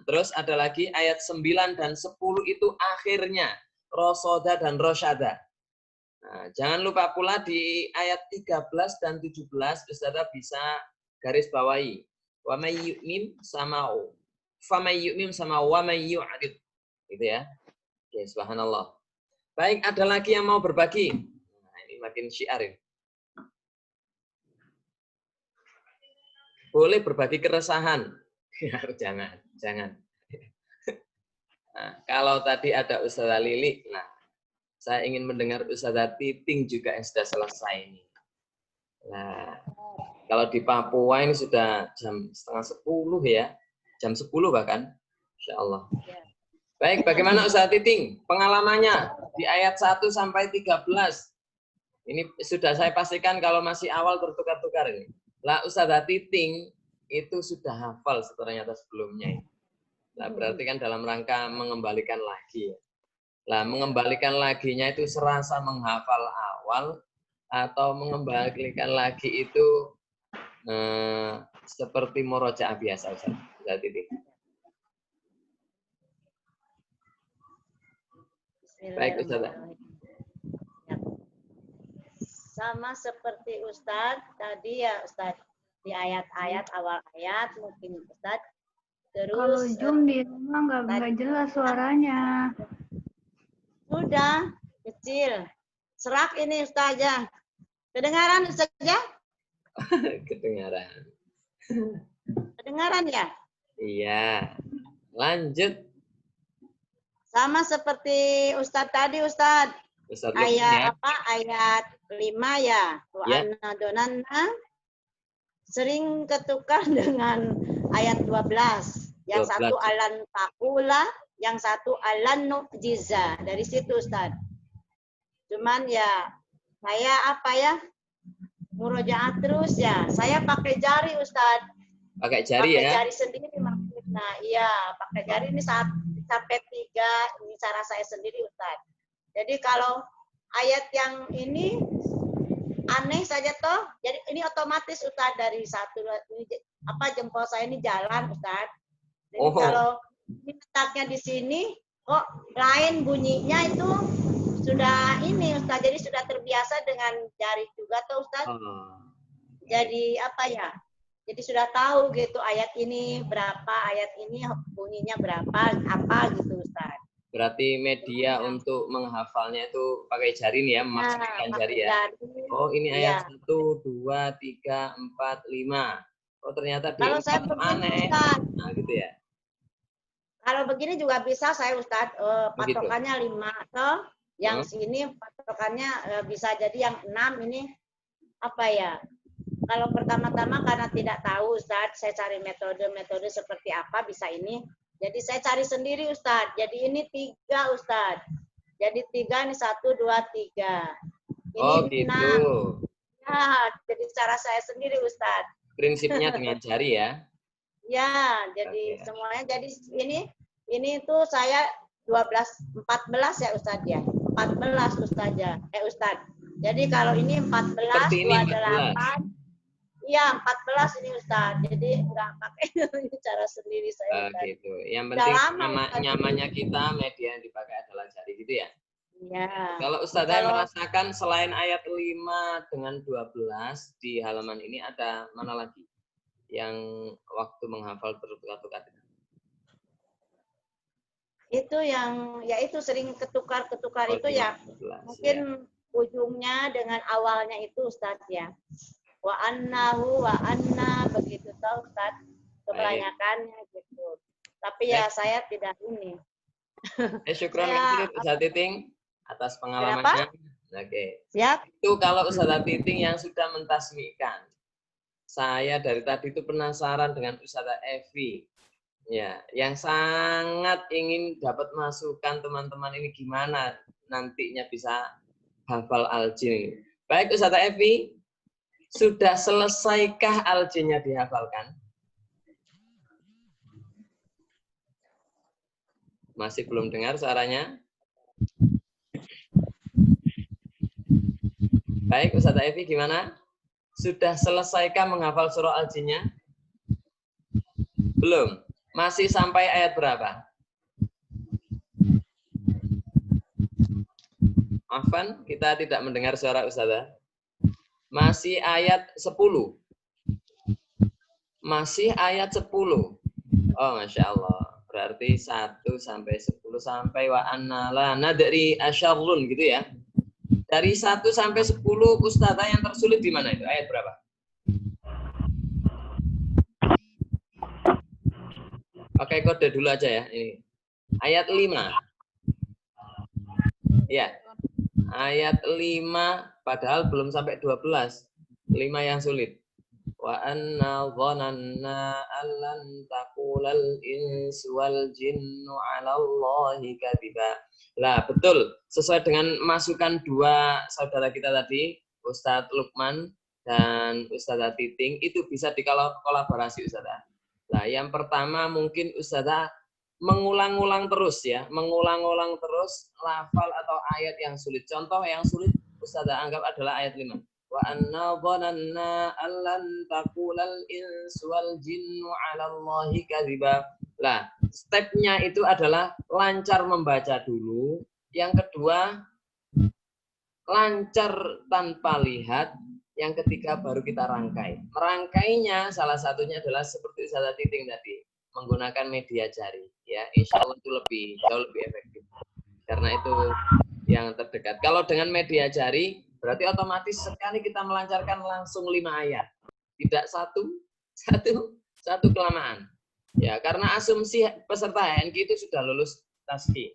Terus ada lagi ayat 9 dan 10 itu akhirnya rosoda dan rosyada. Nah, jangan lupa pula di ayat 13 dan 17 Ustaz bisa garis bawahi wa may yu'min sama fa may yu'min sama wa may yu'rid. Gitu ya. Oke, subhanallah. Baik, ada lagi yang mau berbagi? Nah, ini makin syiar ini. Boleh berbagi keresahan. Jangan. Nah, kalau tadi ada Ustazah Lili, nah, saya ingin mendengar Ustazah Titing juga yang sudah selesai ini. Nah, kalau di Papua ini sudah jam 9:30 ya, jam 10 bahkan, Insya Allah. Baik, bagaimana Ustazah Titing? Pengalamannya di ayat 1 sampai 13. Ini sudah saya pastikan kalau masih awal tertukar-tukar ini. Lah Ustazah Titing itu sudah hafal ternyata sebelumnya. Nah, berarti kan dalam rangka mengembalikan lagi. Lah mengembalikan laginya itu serasa menghafal awal atau mengembalikan lagi itu seperti murojaah biasa Ustazah Titing. Baik Ustazah. Sama seperti Ustadz tadi ya Ustadz, di ayat-ayat awal ayat mungkin Ustadz. Terus kalau Zoom di rumah nggak jelas suaranya. Sudah kecil. Serak ini Ustazah. Kedengaran Ustazah? Kedengaran. Kedengaran ya? Iya. Lanjut. Sama seperti Ustadz tadi Ustadz. Ayat apa? Ayat 5 ya. Wa'anna donanna sering ketukar dengan ayat 12. Yang 12. Satu alan takula, yang satu alan nu'jiza. Dari situ Ustaz. Cuman ya saya apa ya? Murojaah terus ya. Saya pakai jari Ustaz. Pakai jari ya? Pakai jari sendiri maksudnya. Nah, iya, pakai jari ini sampai 3. Ini cara saya sendiri Ustaz. Jadi kalau ayat yang ini aneh saja toh, jadi ini otomatis Ustaz dari satu ini, jempol saya ini jalan Ustaz. Jadi kalau ini letaknya di sini, kok lain bunyinya itu sudah ini Ustaz, jadi sudah terbiasa dengan jari juga toh Ustaz. Jadi apa ya? Jadi sudah tahu gitu ayat ini berapa, ayat ini bunyinya berapa, apa gitu Ustaz. Berarti media untuk menghafalnya itu pakai jari nih ya, memasukkan jari ya. Oh ini ayat 1, 2, 3, 4, 5. Oh ternyata di kalau saya aneh. Ustaz, nah gitu ya. Kalau begini juga bisa saya Ustaz, patokannya 5 toh. Yang sini patokannya bisa jadi yang 6 ini apa ya? Kalau pertama-tama karena tidak tahu Ustaz, saya cari metode seperti apa bisa ini. Jadi saya cari sendiri Ustadz. Jadi ini 3 Ustadz. Jadi 3 ini 1, 2, 3. Ini 6. Ya, jadi cara saya sendiri Ustadz. Prinsipnya dengan jari ya? Ya, jadi semuanya. Jadi ini tuh saya 14 ya Ustaz ya. 14 Ustazah. Ustaz. Jadi kalau ini 14, Seperti ini 28. Iya, 14 ini Ustaz. Jadi enggak pakai cara sendiri saya. Ustaz. Gitu. Yang Udah penting lama, Ustaz. nyamannya kita, media yang dipakai adalah jari gitu ya. Iya. Kalau Ustazah merasakan selain ayat 5 dengan 12 di halaman ini ada mana lagi yang waktu menghafal bertukar-tukar? Itu yang yaitu sering ketukar-ketukar itu ya. 12, Mungkin ya. ujungnya dengan awalnya itu Ustaz ya. Wa annahu wa anna begitu tahu Ustaz kebanyakannya gitu. Tapi ya saya tidak ini. Syukran kasih Ustazah Titing atas pengalamannya. Oke. Siap. Itu kalau Ustazah Titing yang sudah mentasmikan. Saya dari tadi itu penasaran dengan Ustazah Evi. Ya, yang sangat ingin dapat masukan teman-teman ini gimana nantinya bisa hafal Al-Jin. Baik Ustazah Evi, sudah selesaikah Al-Jinnya dihafalkan? Masih belum dengar suaranya? Baik Ustazah Evi, gimana? Sudah selesaikah menghafal surah Al-Jinnya? Belum. Masih sampai ayat berapa? Afan, kita tidak mendengar suara Ustazah. Masih ayat 10. Masih ayat 10. Oh, Masya Allah. Berarti 1 sampai 10 sampai wa anna lana dari asyarrun gitu ya. Dari 1 sampai 10 Ustazah yang tersulit di mana itu? Ayat berapa? Pakai kode dulu aja ya. Ini. Ayat 5. Ya. Ayat 5 padahal belum sampai 12. 5 yang sulit. Wa anna dhananna allan taqulal insu wal jinnu 'ala Allahi kadziba. Lah, betul. Sesuai dengan masukan dua saudara kita tadi, Ustadz Lukman dan Ustazah Titing, itu bisa dikolaborasi Ustazah. Nah, yang pertama mungkin Ustazah mengulang-ulang terus ya, mengulang-ulang terus lafal atau ayat yang sulit. Contoh yang sulit Ustazah anggap adalah ayat 5. Wa anna dhananna allan taqulal insu wal jinnu 'ala Allahi kadziba. Lah, stepnya itu adalah lancar membaca dulu. Yang kedua, lancar tanpa lihat. Yang ketiga baru kita rangkai. Merangkainya salah satunya adalah seperti Ustazah Titing tadi, menggunakan media jari. Ya, insya Allah itu jauh lebih efektif. Karena itu yang terdekat. Kalau dengan media jari, berarti otomatis sekali kita melancarkan langsung 5 ayat. Tidak satu kelamaan. Ya, karena asumsi peserta HNQ itu sudah lulus taski.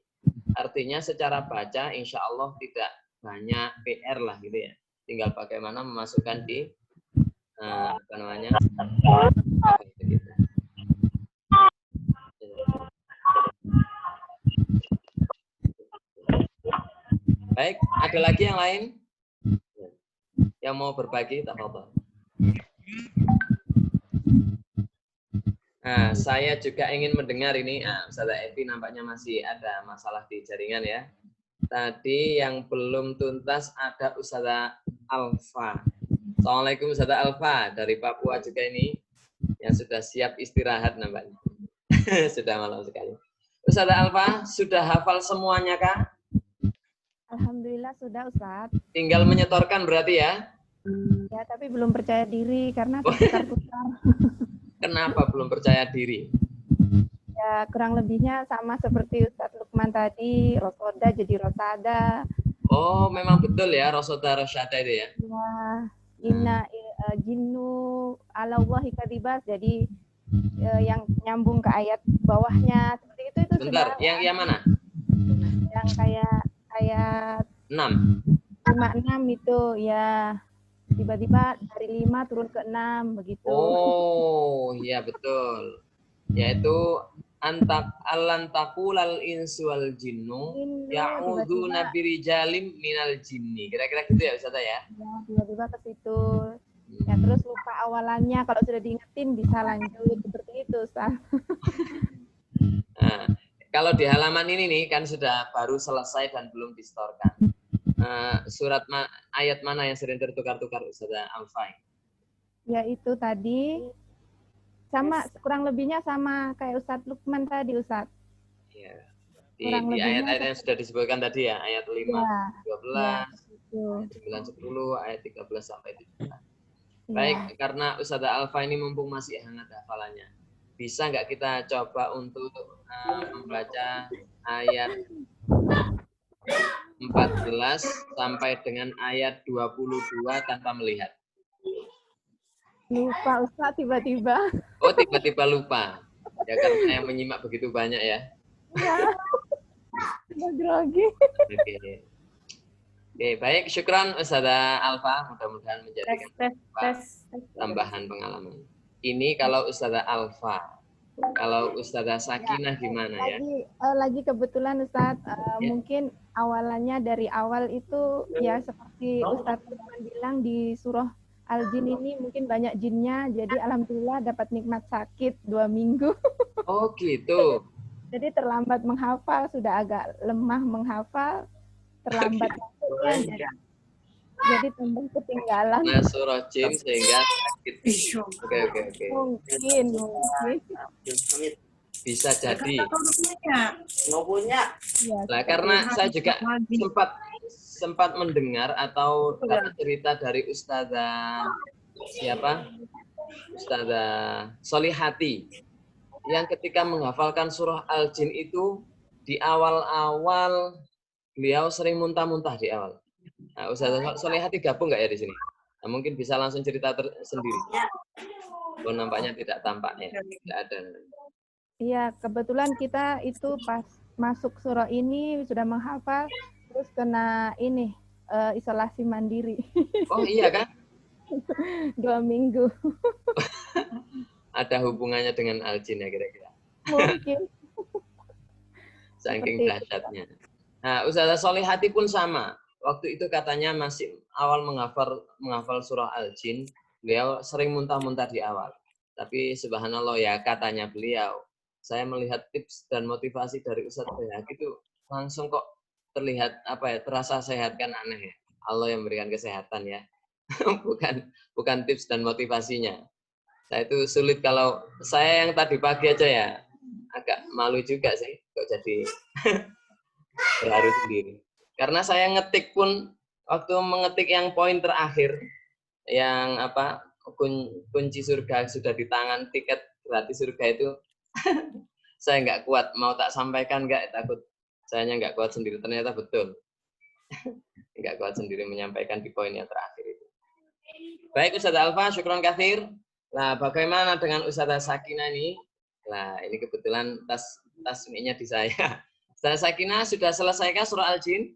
Artinya secara baca insya Allah tidak banyak PR lah gitu ya. Tinggal bagaimana memasukkan di apa namanya? Baik, ada lagi yang lain yang mau berbagi? Tafadhol. Nah, saya juga ingin mendengar ini. Ustazah Evi nampaknya masih ada masalah di jaringan ya. Tadi yang belum tuntas ada Ustazah Alfa. Assalamualaikum Ustazah Alfa dari Papua juga ini yang sudah siap istirahat nampaknya. Sudah malam sekali. Ustazah Alfa sudah hafal semuanya kah? Alhamdulillah sudah Ustaz. Tinggal menyetorkan berarti ya? Ya, tapi belum percaya diri karena putar-putar. Kenapa belum percaya diri? Ya, kurang lebihnya sama seperti Ustaz Lukman tadi, rosoda jadi rosada. Oh, memang betul ya, rosoda rosyada itu ya? Ya, jinnu ala Allahi kadibas, jadi yang nyambung ke ayat bawahnya seperti itu Bentar, sudah. yang mana? Yang kayak ayat 6. 5-6 itu ya, tiba-tiba dari 5 turun ke 6 begitu. Oh, iya betul. Yaitu allantakulal insu wal jinnu ya'udzuna birijalim minal jinni. Kira-kira gitu ya Ustazah ya? Ya, tiba-tiba ke situ. Ya, terus lupa awalannya, kalau sudah diingetin bisa lanjut seperti itu Ustaz. Nah, kalau di halaman ini nih kan sudah baru selesai dan belum distorkan. Ayat mana yang sering tertukar-tukar Ustazah Alfa? Ya itu tadi sama kurang lebihnya sama kayak Ustadz Lukman tadi Ustadz. Ya. Kurang Di lebihnya ayat-ayat yang sudah disebutkan tadi ya, ayat 5, ya, 12, ya, 9, 10, ayat 13 sampai 17. ya. Baik, karena Ustazah Alfa ini mumpung masih hangat hafalannya, bisa nggak kita coba untuk membaca ayat 14 sampai dengan ayat 22 tanpa melihat? Lupa Ustadz tiba-tiba. Oh, tiba-tiba lupa. Ya karena yang menyimak begitu banyak ya. Ya. Grogi. Oke, baik. Syukran Ustazah Alfa. Mudah-mudahan menjadikan tambahan pengalaman. Ini kalau Ustazah Alfa. Kalau Ustazah Sakinah gimana ya? Lagi kebetulan Ustadz, mungkin awalannya dari awal itu ya seperti Ustadz bilang di surah Al-Jin ini mungkin banyak jinnya, jadi alhamdulillah dapat nikmat sakit 2 minggu. Oh gitu. Jadi terlambat menghafal, sudah agak lemah menghafal, terlambat masuknya, jadi tambah ketinggalan. Nah, surah Jin sehingga sakit. Oke. Mungkin. Bisa jadi. Nggak punya. Nah, karena saya juga sempat mendengar atau dapat cerita dari Ustazah siapa? Ustazah Solihati yang ketika menghafalkan surah Al-Jin itu di awal-awal beliau sering muntah-muntah di awal. Nah, Ustazah Solihati gabung nggak ya di sini? Nah, mungkin bisa langsung cerita sendiri. Oh, nampaknya tidak tampak ya, tidak ada. Iya, kebetulan kita itu pas masuk surah ini sudah menghafal, terus kena ini isolasi mandiri. Oh iya kan? 2 minggu. Ada hubungannya dengan Al-Jin ya kira-kira? Mungkin. Saking dahsyatnya. Nah, Ustazah Solihati pun sama. Waktu itu katanya masih awal menghafal surah Al-Jin, beliau sering muntah-muntah di awal. Tapi subhanallah ya katanya beliau, saya melihat tips dan motivasi dari Ustadz Bayhaqi itu langsung kok terlihat terasa sehat kan, aneh ya. Allah yang memberikan kesehatan ya. bukan tips dan motivasinya. Saya itu sulit kalau saya yang tadi pagi aja ya agak malu juga sih kok jadi berharu sendiri. Karena saya ngetik pun waktu mengetik yang poin terakhir yang kunci surga sudah di tangan, tiket gratis surga itu saya nggak kuat, mau tak sampaikan nggak, takut sayanya nggak kuat sendiri. Ternyata betul nggak kuat sendiri menyampaikan di poin yang terakhir itu. Baik Ustazah Alfa, syukron katsir. Nah, bagaimana dengan Ustazah Sakinah ini? Nah, ini kebetulan tas mic-nya di saya. Ustazah Sakinah sudah selesaikah surah Al-Jin?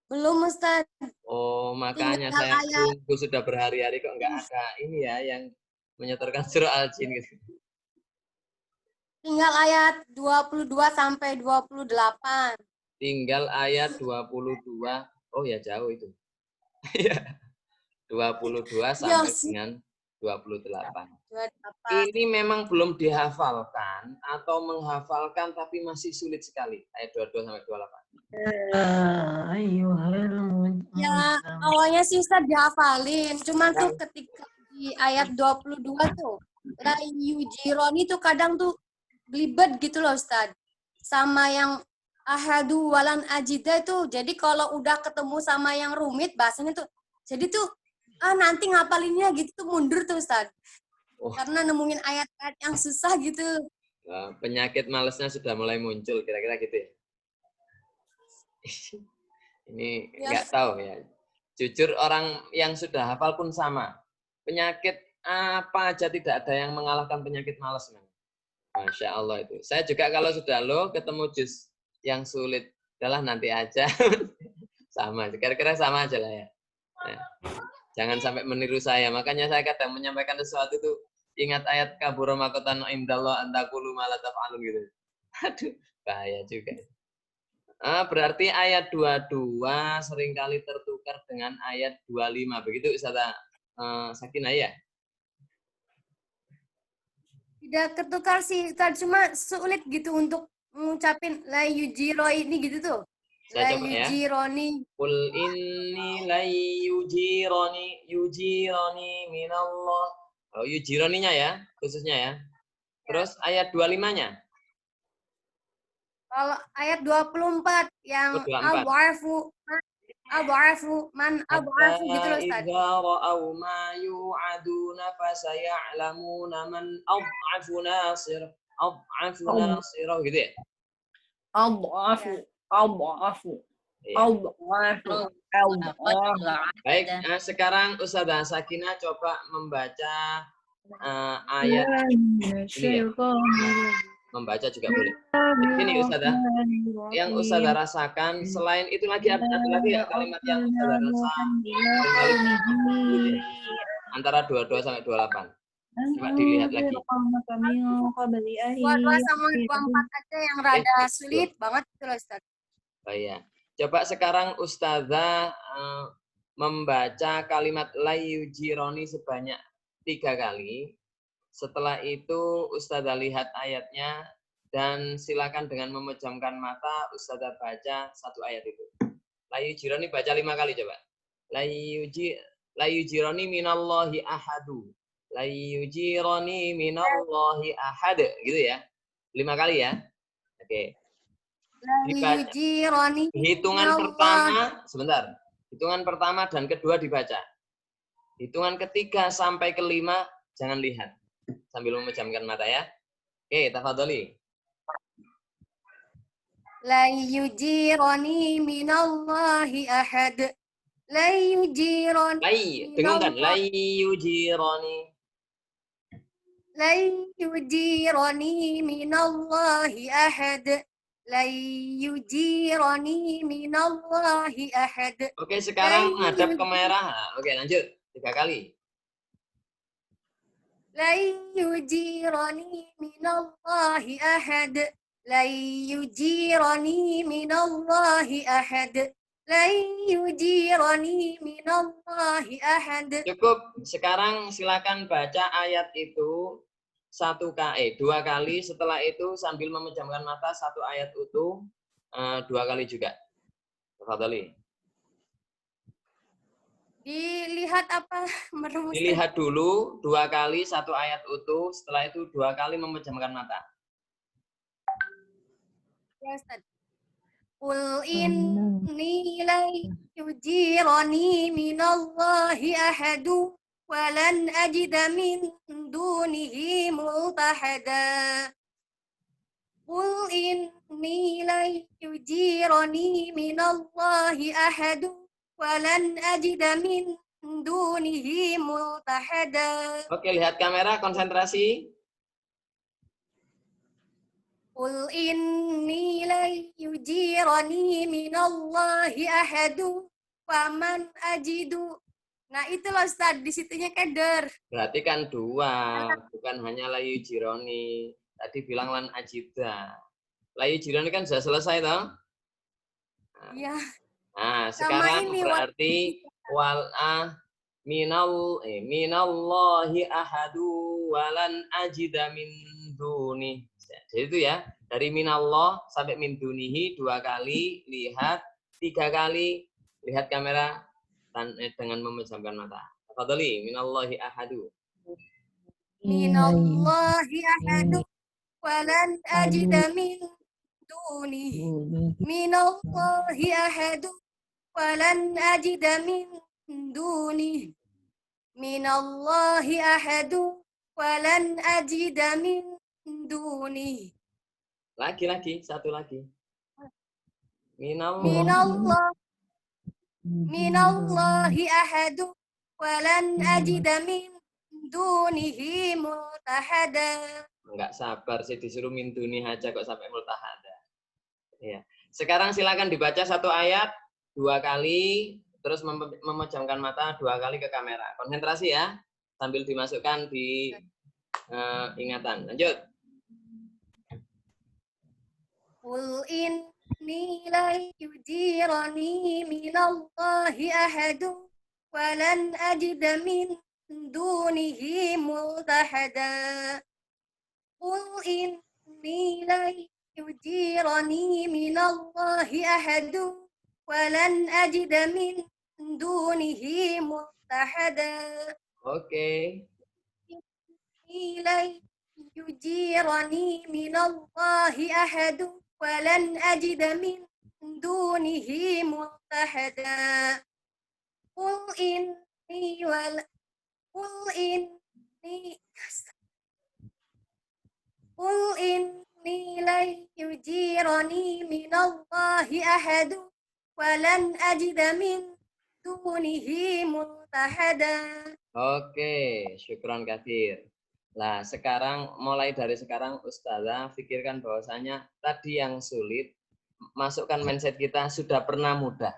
Belum Ustaz. Oh, makanya saya tunggu sudah berhari-hari kok nggak ada ini ya yang menyetorkan surah Al-Jin gitu. Tinggal ayat 22 sampai 28. Tinggal ayat 22. Oh ya jauh itu. 22 sampai dengan 28. Ini memang belum dihafalkan atau menghafalkan tapi masih sulit sekali. Ayat 22 sampai 28. Ya, awalnya sih Ustaz dihafalin. Cuman tuh ketika di ayat 22 tuh, la yujironi tuh kadang tuh belibet gitu loh Ustaz. Sama yang ahadu walan ajida itu. Jadi kalau udah ketemu sama yang rumit bahasanya tuh, jadi tuh nanti ngapalinnya gitu tuh mundur tuh Ustaz. Oh. Karena nemuin ayat-ayat yang susah gitu. Nah, penyakit malesnya sudah mulai muncul, kira-kira gitu ya. Ini nggak tahu ya. Jujur orang yang sudah hafal pun sama. Penyakit apa aja tidak ada yang mengalahkan penyakit malas. Masya Allah itu. Saya juga kalau sudah ketemu juz yang sulit, udahlah nanti aja. Sama, kira-kira sama aja lah ya. Nah, jangan sampai meniru saya. Makanya saya kadang menyampaikan sesuatu itu ingat ayat kabura maqatan indallah antaqulu ma la taf'alun gitu. Aduh, bahaya juga. Berarti ayat 22 seringkali tertukar dengan ayat 25. Begitu Ustazah Sakinah ya? Tidak ketukar sih, Ustaz. Cuma sulit gitu untuk ngucapin la yujiro ini gitu tuh. La Saya coba ya. yujironi. Qul inni la yujironi minallah. Oh, yujironinya ya, khususnya ya. Terus ayat 25-nya. Kalau ayat 24 yang 24. abu'afu man abu'afu gitu loh, Ustaz. Idza ra'aw ma yu'aduna fasaya'lamuna man ad'afu nasira gitu ya. Adhafu, adhafu, Iya. adhafu, adhafu. Baik, sekarang Ustazah Sakinah coba membaca ayat ini ya. Membaca juga boleh. Ini Ustazah, yang Ustazah rasakan selain itu lagi ada lagi ya kalimat yang Ustazah rasa antara 22 sampai 28. Coba dilihat lagi. 22 sama 24 aja yang rada sulit banget itu loh, Ustaz. Oh iya. Coba sekarang Ustazah membaca kalimat la yujironi sebanyak 3 kali. Setelah itu Ustazah lihat ayatnya dan silakan dengan memejamkan mata Ustazah baca satu ayat itu. La yujironi baca 5 kali coba. La yujironi minallahi ahadu. La yujironi minallahi ahad gitu ya. 5 kali ya. Oke. Dibaca. Hitungan pertama sebentar. Hitungan pertama dan kedua dibaca. Hitungan ketiga sampai kelima jangan lihat sambil memejamkan mata ya. Oke, tafadholi. La yujironi minallahi ahad. La yujironi. Dengungkan. La yujironi. La yujironi minallahi ahad. La yujironi minallahi ahad. Oke, sekarang menghadap ke merah. Oke, lanjut. 3 kali. La yujironi minallahi ahad. La yujironi minallahi ahad. La yujironi minallahi ahad. Cukup. Sekarang silakan baca ayat itu 2 kali. Setelah itu sambil memejamkan mata satu ayat utuh 2 kali juga. Tafadhali. Dilihat apa? Merumuskan. Dilihat dulu 2 kali satu ayat utuh. Setelah itu 2 kali memejamkan mata. Ya, Ustaz. Qul inni la yujirani minallahi ahadu walan ajida min dunihi multahada. Qul inni la yujirani minallahi ahadu walan ajida min dunihi multahada. Oke, lihat kamera, konsentrasi. Qul inni la yujirani minallahi ahadu faman ajidu. Nah, itu loh Ustaz, di situnya keder. Berarti kan 2, bukan hanya la yujironi. Tadi bilang lan ajida. La yujironi kan sudah selesai toh? Iya. Nah, sekarang ini, berarti minallahi ahadu walan ajida min duni. Jadi itu ya, dari minallah sampai min dunihi 2 kali, lihat 3 kali, lihat kamera dengan memejamkan mata. Tafadhali, minallahi ahadu. Minallahi ahadu walan ajida min dunihi. Minallahi ahadu walan ajida min dunihi. Minallahi ahadu walan ajida min dunihi. Lagi, satu lagi. Minallahi ahadu walan ajida min dunihi multahada. Enggak sabar sih disuruh min duni aja kok sampai multahada. Ya. Sekarang silakan dibaca satu ayat 2 kali, terus memejamkan mata 2 kali ke kamera. Konsentrasi ya, sambil dimasukkan di ingatan. Lanjut. Qul inni la yujirani minallahi ahadu walan ajida min dunihi multahada. قل إني لن يجيرني من الله أحد ولن أجد من دونه ملتحدا. Oke. لن يجيرني من الله أحد ولن أجد من دونه ملتحدا. قل إني لن يجيرني من الله أحد ولن أجد من دونه ملتحدا. Oke, syukron katsir. Nah, sekarang mulai dari sekarang Ustazah pikirkan bahwasanya tadi yang sulit, masukkan mindset kita sudah pernah mudah.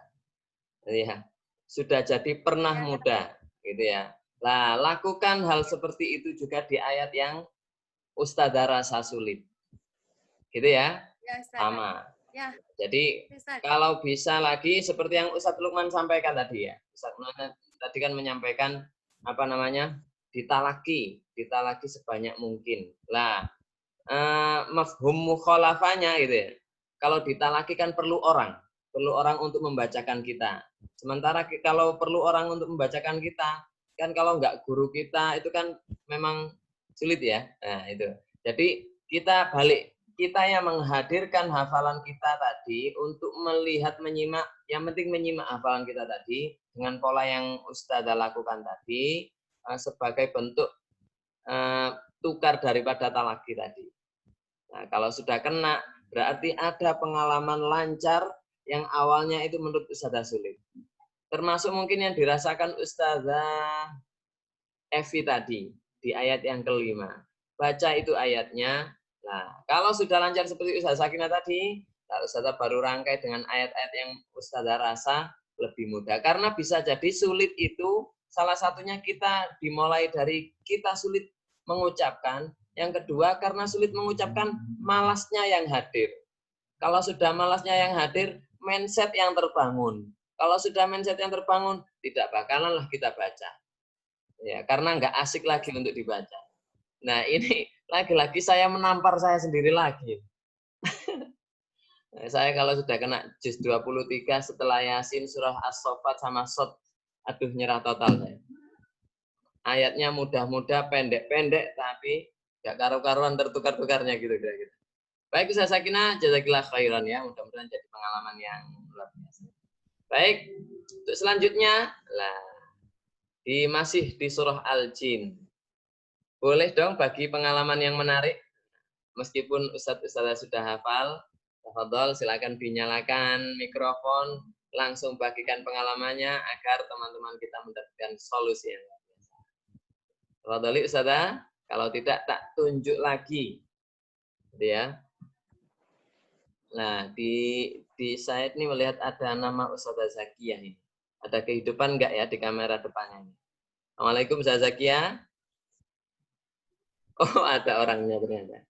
Ya, sudah jadi pernah mudah, gitu ya. Nah, lakukan hal seperti itu juga di ayat yang Ustazah rasa sulit. Gitu ya? Sama. Ya. Jadi kalau bisa lagi seperti yang Ustadz Lukman sampaikan tadi ya. Ustadz Lukman tadi kan menyampaikan apa namanya? Ditalaki sebanyak mungkin. Lah, mafhum mukhalafahnya gitu ya. Kalau ditalaki kan perlu orang untuk membacakan kita. Sementara kalau perlu orang untuk membacakan kita, kan kalau nggak guru kita itu kan memang sulit ya. Nah, itu. Jadi kita balik, kita yang menghadirkan hafalan kita tadi untuk melihat, menyimak, yang penting menyimak hafalan kita tadi dengan pola yang Ustazah lakukan tadi sebagai bentuk tukar daripada talaki tadi. Nah, kalau sudah kena, berarti ada pengalaman lancar yang awalnya itu menurut Ustazah sulit. Termasuk mungkin yang dirasakan Ustazah Evi tadi di ayat yang kelima. Baca itu ayatnya. Nah, kalau sudah lancar seperti Ustazah Sakinah tadi, Ustazah baru rangkai dengan ayat-ayat yang Ustazah rasa lebih mudah. Karena bisa jadi sulit itu salah satunya kita dimulai dari kita sulit mengucapkan. Yang kedua, karena sulit mengucapkan, malasnya yang hadir. Kalau sudah malasnya yang hadir, mindset yang terbangun. Kalau sudah mindset yang terbangun, tidak bakalan lah kita baca. Ya, karena nggak asik lagi untuk dibaca. Nah, ini lagi-lagi saya menampar saya sendiri lagi. Saya kalau sudah kena juz 23 setelah Yasin, surah As-Saffat sama Shad, aduh nyerah total saya. Ayatnya mudah-mudah, pendek-pendek, tapi nggak karu-karuan tertukar-tukarnya gitu kira-kira. Baik, Ustazah Sakinah, jazakillah khairan ya. Mudah-mudahan jadi pengalaman yang luar biasa. Baik, untuk selanjutnya, masih di surah Al-Jin. Boleh dong bagi pengalaman yang menarik, meskipun Ustadz sudah hafal, tafadhol silakan dinyalakan mikrofon, langsung bagikan pengalamannya agar teman-teman kita mendapatkan solusi yang luar biasa. Tafadholi Ustadzah, kalau tidak tak tunjuk lagi, gitu ya. Nah, di saya ini melihat ada nama Ustadzah Zakiyah ini. Ada kehidupan enggak ya di kamera depannya ini? Assalamualaikum Ustadzah Zakiyah. Oh, ada orangnya ternyata.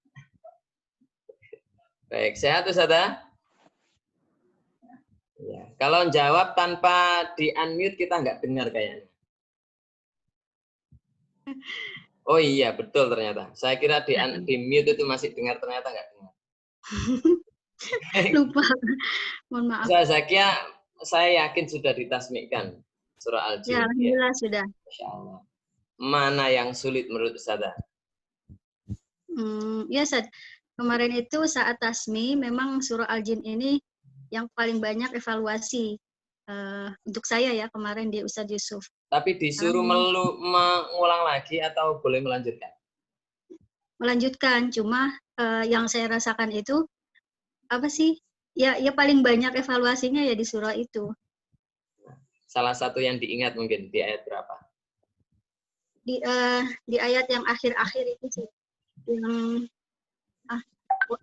Baik, sehat Ustazah? Ya, kalau jawab tanpa di-unmute kita nggak dengar kayaknya. Oh iya, betul ternyata. Saya kira di-mute itu masih dengar, ternyata nggak dengar. Lupa. Mohon maaf. Ustazah Zakiyah, saya yakin sudah ditasmikkan surah Al-Jin. Ya, alhamdulillah sudah. Masya Allah. Mana yang sulit menurut Ustazah? Ya, Ustaz. Kemarin itu saat tasmi, memang surah Al-Jin ini yang paling banyak evaluasi untuk saya ya kemarin di Ustadz Yusuf. Tapi disuruh mengulang lagi atau boleh melanjutkan? Melanjutkan, cuma yang saya rasakan itu apa sih? Ya paling banyak evaluasinya ya di surah itu. Salah satu yang diingat mungkin di ayat berapa? Di ayat yang akhir-akhir itu sih. Yang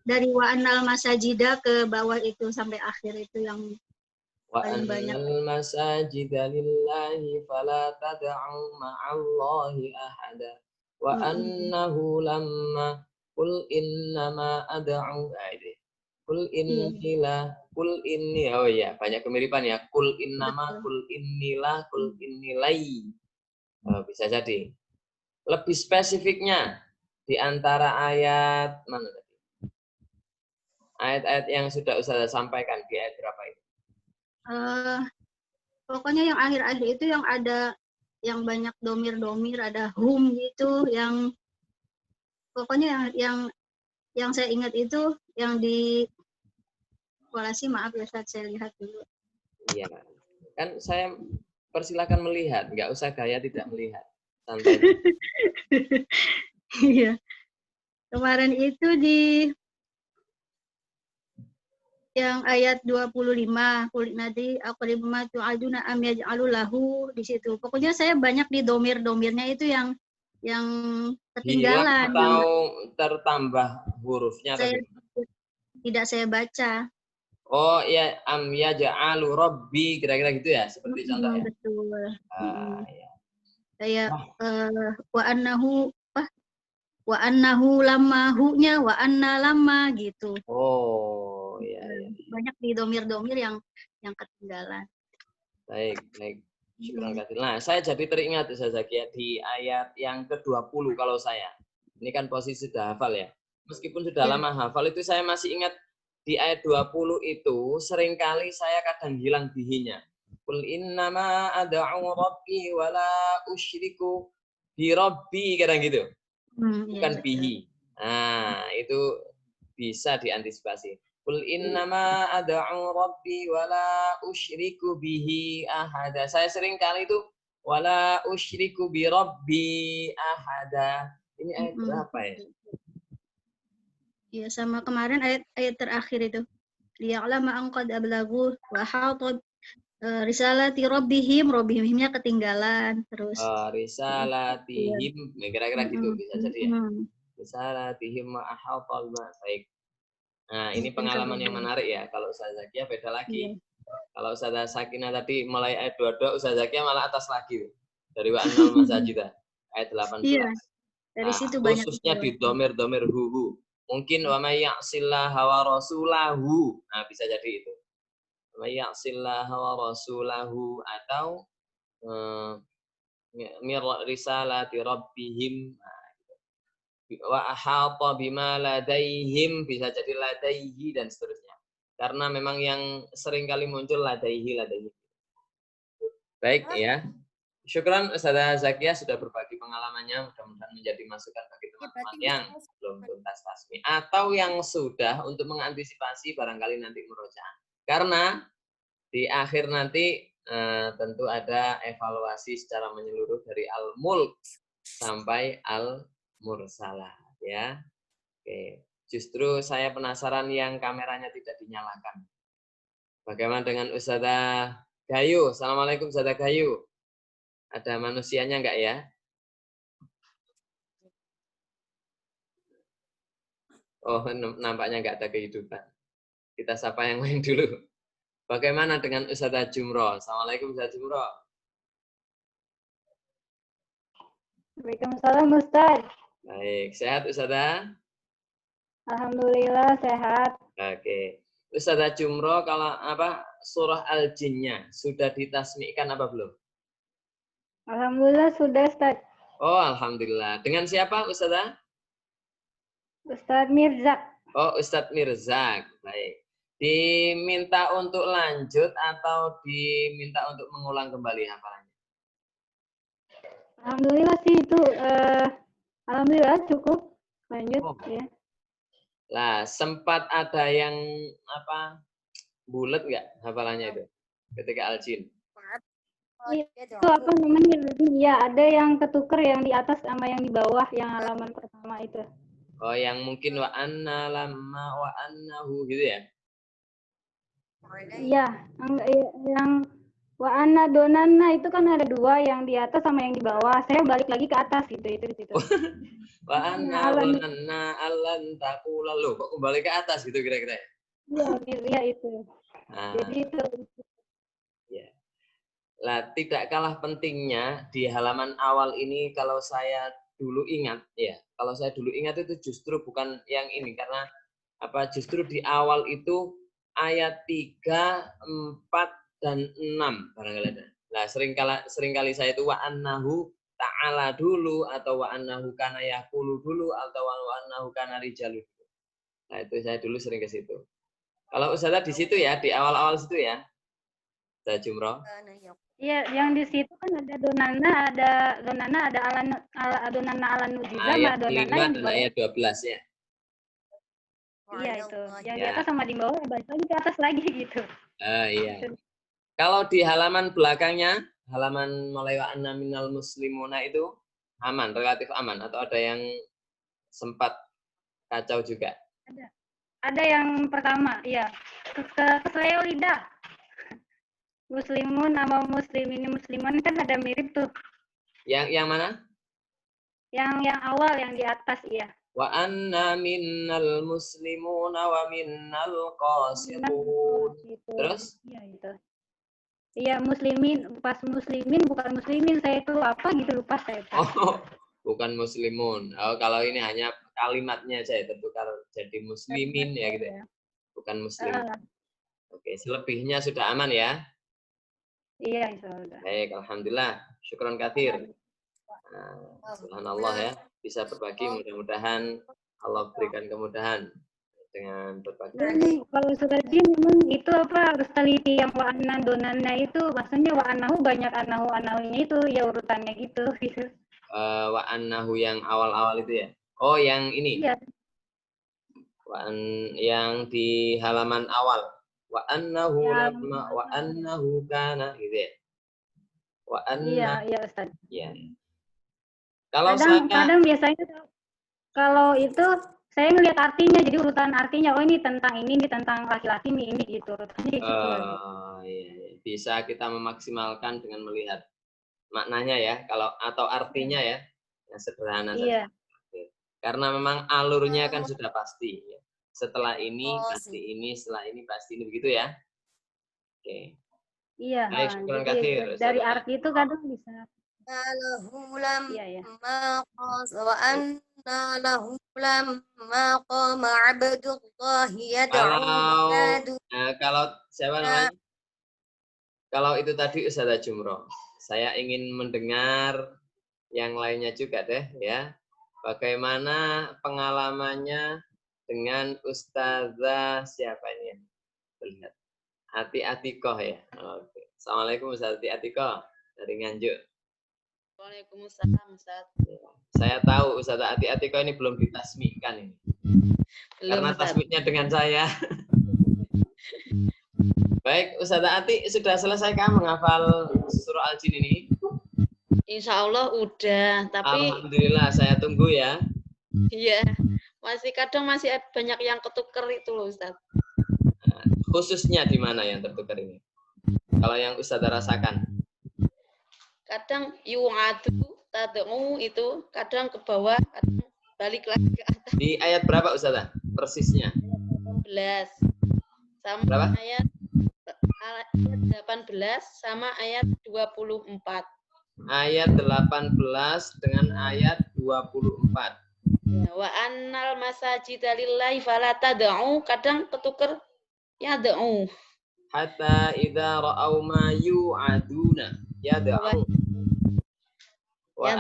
dari wa'anal masajida ke bawah itu sampai akhir itu yang paling banyak. Wa'anal masajida lillahi fala tad'u ma'allahi ahada wa annahu lamma qul innama ad'u qul inni oh ya banyak kemiripan ya qul innama qul innilah qul innilai bisa jadi lebih spesifiknya Di antara ayat mana tadi? Ayat-ayat yang sudah Ustazah sampaikan di ayat berapa itu? Pokoknya yang akhir-akhir itu yang ada yang banyak domir-domir, ada hum gitu, yang pokoknya yang saya ingat itu yang di kolasi, maaf ya saat saya lihat dulu. Iya, kan saya persilakan melihat, nggak usah gaya tidak melihat, santai. Iya. Kemarin itu di yang ayat 25, kulit nanti aqribu ma tu'aduna am yaj'alu lahu, di situ. Pokoknya saya banyak di domir-domirnya itu yang ketinggalan. Hilang atau tertambah hurufnya? Saya tidak saya baca. Oh ya, am yaj'alu rabbi, kira-kira gitu ya, seperti contoh ya. Betul. Ya. Kayak wa annahu lamma hu-nya wa anna lamma gitu. Oh, ya. Banyak di domir-domir yang ketinggalan. Baik. Nah, saya jadi teringat Ustaz Zakia di ayat yang ke-20 kalau saya. Ini kan posisi sudah hafal ya. Meskipun sudah lama hafal itu saya masih ingat di ayat 20 itu seringkali saya kadang hilang bihinya. Qul innama ad'u rabbi wala usyriku bi rabbi, kadang gitu. Bukan bihi. Nah, itu bisa diantisipasi. Qul innama ad'u rabbi wala usyriku bihi ahada. Saya sering kali itu wala usyriku bi rabbi ahada. Ini ayat berapa ya? Ya, sama kemarin ayat terakhir itu. Liya'lama an qad ablagu wa hata risalati rabbihimnya ketinggalan terus. Risalatihim, kira-kira gitu bisa jadi ya. Risalatihim ma ahata ma. Baik. Nah, ini pengalaman yang menarik ya. Kalau Ustaz Zakia beda lagi. Kalau Ustaz Sakinah tadi mulai ayat 22, Ustaz Zakia malah atas lagi. Dari wa'annal masajidah. Ayat 18. Iya. Dari situ banyak. Khususnya di domir-domir huhu. Mungkin wa may ya'sillaha wa rasulahu. Nah, bisa jadi itu. Wa may ya'sillaha wa rasulahu atau mir risalati rabbihim. Wa ahata bima ladaihim, bisa jadi ladaihi dan seterusnya. Karena memang yang sering kali muncul ladaihi. Baik ya. Syukran Ustazah Zakia sudah berbagi pengalamannya, mudah-mudahan menjadi masukan bagi teman-teman yang belum tuntas tasmi atau yang sudah untuk mengantisipasi barangkali nanti murojaah. Karena di akhir nanti tentu ada evaluasi secara menyeluruh dari Al-Mulk sampai Al-Mursalah ya. Oke, justru saya penasaran yang kameranya tidak dinyalakan. Bagaimana dengan Ustazah Gayu? Assalamualaikum Ustazah Gayu. Ada manusianya enggak ya? Oh, nampaknya enggak ada kehidupan. Kita sapa yang lain dulu. Bagaimana dengan Ustazah Jumro? Assalamualaikum Ustazah Jumro. Waalaikumsalam Ustaz. Baik, sehat Ustazah? Alhamdulillah sehat. Oke. Ustazah Jumro, kalau surah Al-Jinnya sudah ditasmikan apa belum? Alhamdulillah sudah Ustaz. Oh, alhamdulillah. Dengan siapa Ustazah? Ustaz Mirzak. Oh, Ustaz Mirzak. Baik. Diminta untuk lanjut atau diminta untuk mengulang kembali hafalannya? Alhamdulillah sih itu alhamdulillah cukup. Lanjut ya. Lah, sempat ada yang bulat nggak hafalannya itu ketika Al-Jin? Itu apa namanya? Ya, ada yang ketuker yang di atas sama yang di bawah yang halaman pertama itu. Oh, yang mungkin wa anna lamma wa annahu gitu ya? Iya, yang wa anna donanna itu kan ada dua, yang di atas sama yang di bawah. Saya balik lagi ke atas gitu, itu di situ. Wa anna donanna allan taqula lo, kok kembali ke atas gitu kira-kira? Iya itu. Jadi itu. Ya. Lah, tidak kalah pentingnya di halaman awal ini kalau saya dulu ingat itu justru bukan yang ini, karena justru di awal itu ayat 3, 4 dan 6 barangkali ada. Nah, seringkali saya itu wa annahu ta'ala dulu, atau wa annahu kana yaqulu dulu, atau wa annahu kana rijalu dulu. Nah, itu saya dulu sering ke situ. Kalau Ustazah di situ ya, di awal-awal situ ya. Ustazah Jumroh. Iya, yang di situ kan ada donana, ada donana ala nujiza, Ayat sama donana 5 yang di dan bawah. ayat 12 ya. Iya itu, yang di Ya. atas sama di bawah, balik lagi ke atas lagi gitu. Iya. Kalau di halaman belakangnya, halaman mulai wa anna minal muslimuna itu aman, relatif aman, atau ada yang sempat kacau juga? Ada yang pertama, iya, kesleo lidah. Muslimun sama muslimin muslimun kan ada mirip tuh. Yang mana? Yang awal yang di atas, iya. Wa anna minnal muslimuna wa minnal qasitun. Terus? Iya itu. Iya, muslimin, pas muslimin bukan muslimin, saya itu apa gitu lupa saya. Oh, bukan muslimun. Oh, kalau ini hanya kalimatnya aja ya, tertukar jadi muslimin ya gitu ya. Bukan muslim. Oke, selebihnya sudah aman ya? Iya, insyaallah. Baik, alhamdulillah. Syukran katsir. Subhanallah ya, bisa berbagi, mudah-mudahan Allah berikan kemudahan dengan berbagi. Dan kalau sudah memang itu apa harus teliti yang wa anna donannya itu, maksudnya wa annahu banyak annahu-annahunya itu ya urutannya gitu. Wa annahu yang awal-awal itu ya. Oh, yang ini. Iya. Yang di halaman awal. Wa annahu lamma wa annahu kana gitu ya. Wa anna. Iya, Ustaz. Iya. Kalau kadang biasanya kalau itu saya ngelihat artinya, jadi urutan artinya, oh ini tentang ini tentang laki-laki ini gitu urutannya gitu. Iya. Bisa kita memaksimalkan dengan melihat maknanya ya, kalau atau artinya ya, yang sederhana saja. Karena memang alurnya kan sudah pasti ya. Setelah ini pasti ini, setelah ini pasti ini, begitu ya. Oke. Iya. Baik, syukuran katsir. Dari arti itu kadang bisa. Lahu lamma wa anna lahu lamma qama abdullahi yad'u. Kalau siapa namanya? Kalau itu tadi Ustazah Jumroh, saya ingin mendengar yang lainnya juga deh ya. Bagaimana pengalamannya dengan Ustazah siapa ini ya? Lihat. Ati Atikoh ya. Oke. Assalamualaikum Ustazah Ati Atikoh dari Nganjuk. Waalaikumsalam Ustaz. Saya tahu Ustazah Ati Atikoh ini belum ditasmikan ini. Karena tasmiknya dengan saya. Baik, Ustazah Ati, sudah selesaikah menghafal surah Al-Jin ini? Insya Allah udah, tapi alhamdulillah, saya tunggu ya. Iya, kadang masih banyak yang ketuker itu loh Ustaz. Khususnya di mana yang tertukar ini? Kalau yang Ustazah rasakan? Kadang yu'adu, tad'u itu kadang ke bawah, kadang balik lagi ke atas. Di ayat berapa Ustazah? Persisnya? 18. Sama berapa? Ayat 18 sama ayat 24. Ayat 18 dengan ayat 24. Ya, wa annal masajida lillahi fala tad'u, kadang ketuker yad'u. Hatta idza ra'au ma yu'aduna yad'u. Wa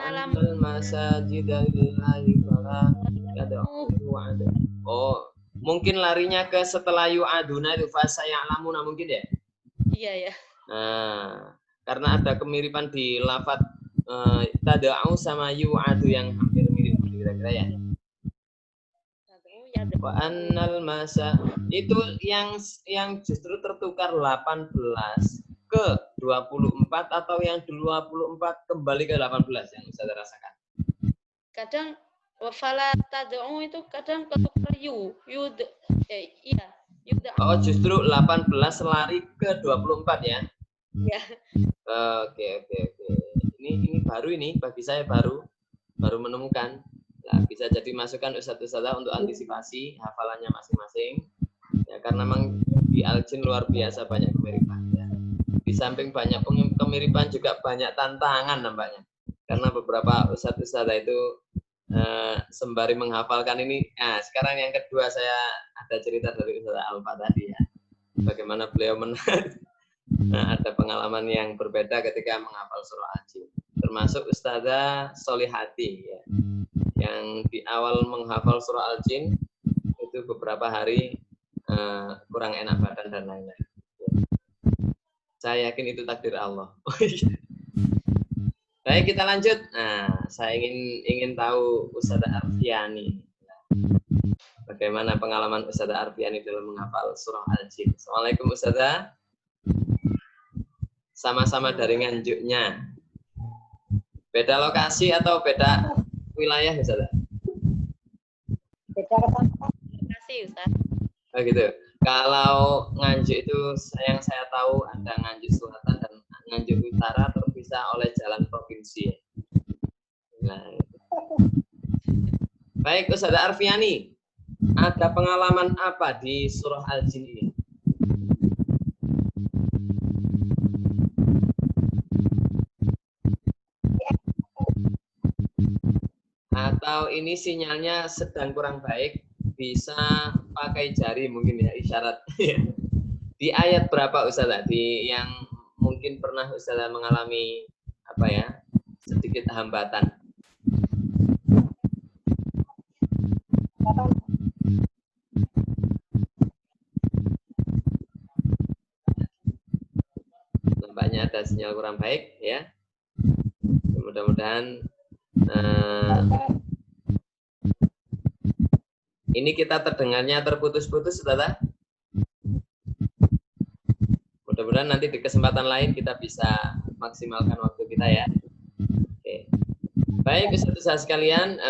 annal masajida lillahi fala tad'u. Oh, mungkin larinya ke setelah yu'aduna itu fasa ya'lamuna mungkin ya? Iya ya. Nah, karena ada kemiripan di lafaz tad'u sama yu'adu yang hampir mirip kira-kira ya. Wa annal masa itu yang justru tertukar 18 ke 24 atau yang 24 kembali ke 18 yang Ustaz rasakan. Kadang wafala tad'u itu kadang ketukar iya. Oh, justru 18 lari ke 24 ya. Ya. Oke. Ini baru ini bagi saya baru menemukan. Nah, bisa jadi masukan Ustaz-Ustazah untuk antisipasi hafalannya masing-masing. Ya, karena memang di Al-Jin luar biasa banyak kemiripan. Ya. Di samping banyak kemiripan juga banyak tantangan nampaknya. Karena beberapa Ustaz-Ustazah itu sembari menghafalkan ini. Nah, sekarang yang kedua saya ada cerita dari Ustaz Alfa tadi ya. Bagaimana beliau Nah, ada pengalaman yang berbeda ketika menghafal surah Al-Jin. Termasuk Ustazah Solihati ya, yang di awal menghafal surah Al-Jin itu beberapa hari kurang enak badan dan lain-lain. Saya yakin itu takdir Allah. Baik, kita lanjut. Nah, saya ingin tahu Ustazah Arfiani. Bagaimana pengalaman Ustazah Arfiani dalam menghafal surah Al-Jin? Assalamualaikum Ustazah. Sama-sama dari Nganjuknya. Beda lokasi atau beda wilayah Ustazah? Beda lokasi Ustaz. Oh gitu. Kalau Nganjuk itu yang saya tahu ada Nganjuk Selatan dan Nganjuk Utara terpisah oleh jalan provinsi. Nah, baik Ustazah Arfiani, ada pengalaman apa di surah Al-Jin ini? Atau ini sinyalnya sedang kurang baik, bisa pakai jari mungkin ya, isyarat. Di ayat berapa Ustazah? Di yang mungkin pernah Ustazah mengalami apa ya, sedikit hambatan. Nampaknya ada sinyal kurang baik ya. Mudah-mudahan ini kita terdengarnya terputus-putus, Ustazah. Mudah-mudahan nanti di kesempatan lain kita bisa maksimalkan waktu kita ya. Oke. Baik, Ustazah sekalian,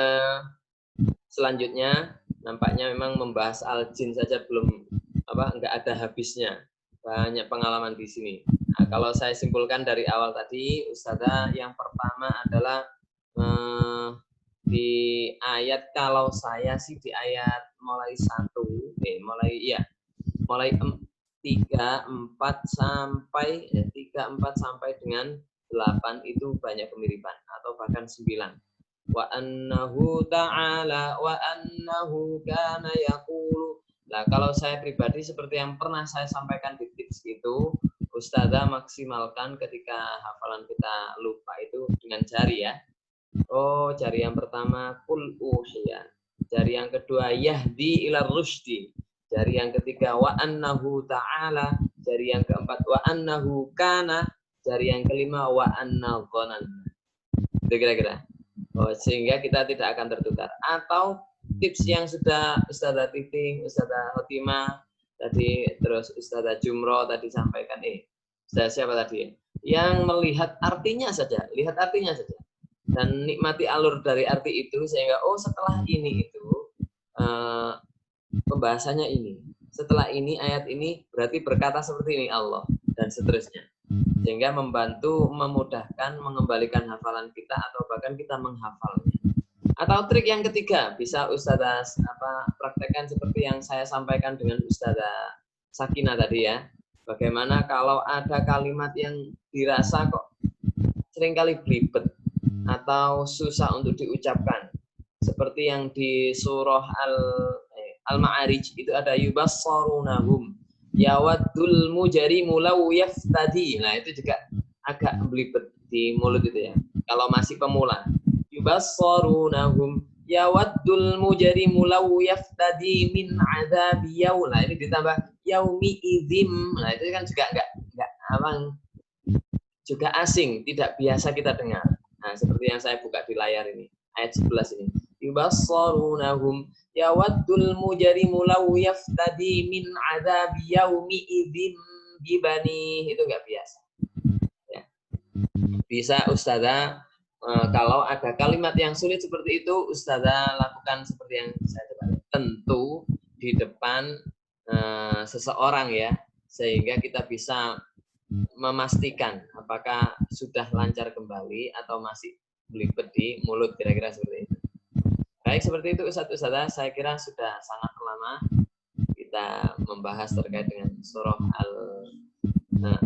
selanjutnya nampaknya memang membahas Al-Jin saja belum enggak ada habisnya. Banyak pengalaman di sini. Nah, kalau saya simpulkan dari awal tadi, Ustazah, yang pertama adalah di ayat, kalau saya sih di ayat mulai 3, 4 sampai 3, 4 sampai dengan 8 itu banyak kemiripan atau bahkan 9. Wa annahu ta'ala wa annahu kana yaqulu. Nah, kalau saya pribadi seperti yang pernah saya sampaikan di tips itu, Ustazah maksimalkan ketika hafalan kita lupa itu dengan jari ya. Oh, jari yang pertama qul uhiya. Jari yang kedua yahdi ila rusdi. Jari yang ketiga wa annahu ta'ala. Jari yang keempat wa annahu kana. Jari yang kelima wa anna dhananna. Itu kira-kira. Oh, sehingga kita tidak akan tertukar. Atau tips yang sudah Ustazah Titing, Ustazah Hotimah tadi, terus Ustazah Jumro tadi sampaikan, Ustazah siapa tadi? Yang melihat artinya saja, lihat artinya saja. Dan nikmati alur dari arti itu sehingga setelah ini itu pembahasannya ini, setelah ini ayat ini berarti berkata seperti ini Allah dan seterusnya, sehingga membantu memudahkan mengembalikan hafalan kita atau bahkan kita menghafalnya. Atau trik yang ketiga bisa Ustazah praktekkan seperti yang saya sampaikan dengan Ustazah Sakinah tadi ya. Bagaimana kalau ada kalimat yang dirasa kok seringkali belibet atau susah untuk diucapkan, seperti yang di surah Al-Ma'arij itu ada yubassarunahum yawaddul mujrimu law yaftadi. Nah, itu juga agak belibet di mulut itu ya kalau masih pemula. Yubassarunahum yawaddul mujrimu law yaftadi min adzabi yaum. Nah, ini ditambah yaumi idzim. Nah, itu kan juga enggak juga asing, tidak biasa kita dengar. Nah, seperti yang saya buka di layar ini, ayat 11 ini. Yubassarunahum yawaddul mujrimu law yaftadi min adzabi yaumi idzim bibani. Itu enggak biasa. Ya. Bisa Ustazah kalau ada kalimat yang sulit seperti itu, Ustazah lakukan seperti yang saya coba. Tentu di depan seseorang ya, sehingga kita bisa memastikan apakah sudah lancar kembali atau masih belibet di mulut, kira-kira seperti itu. Baik, seperti itu Ustazah, saya kira sudah sangat lama kita membahas terkait dengan surah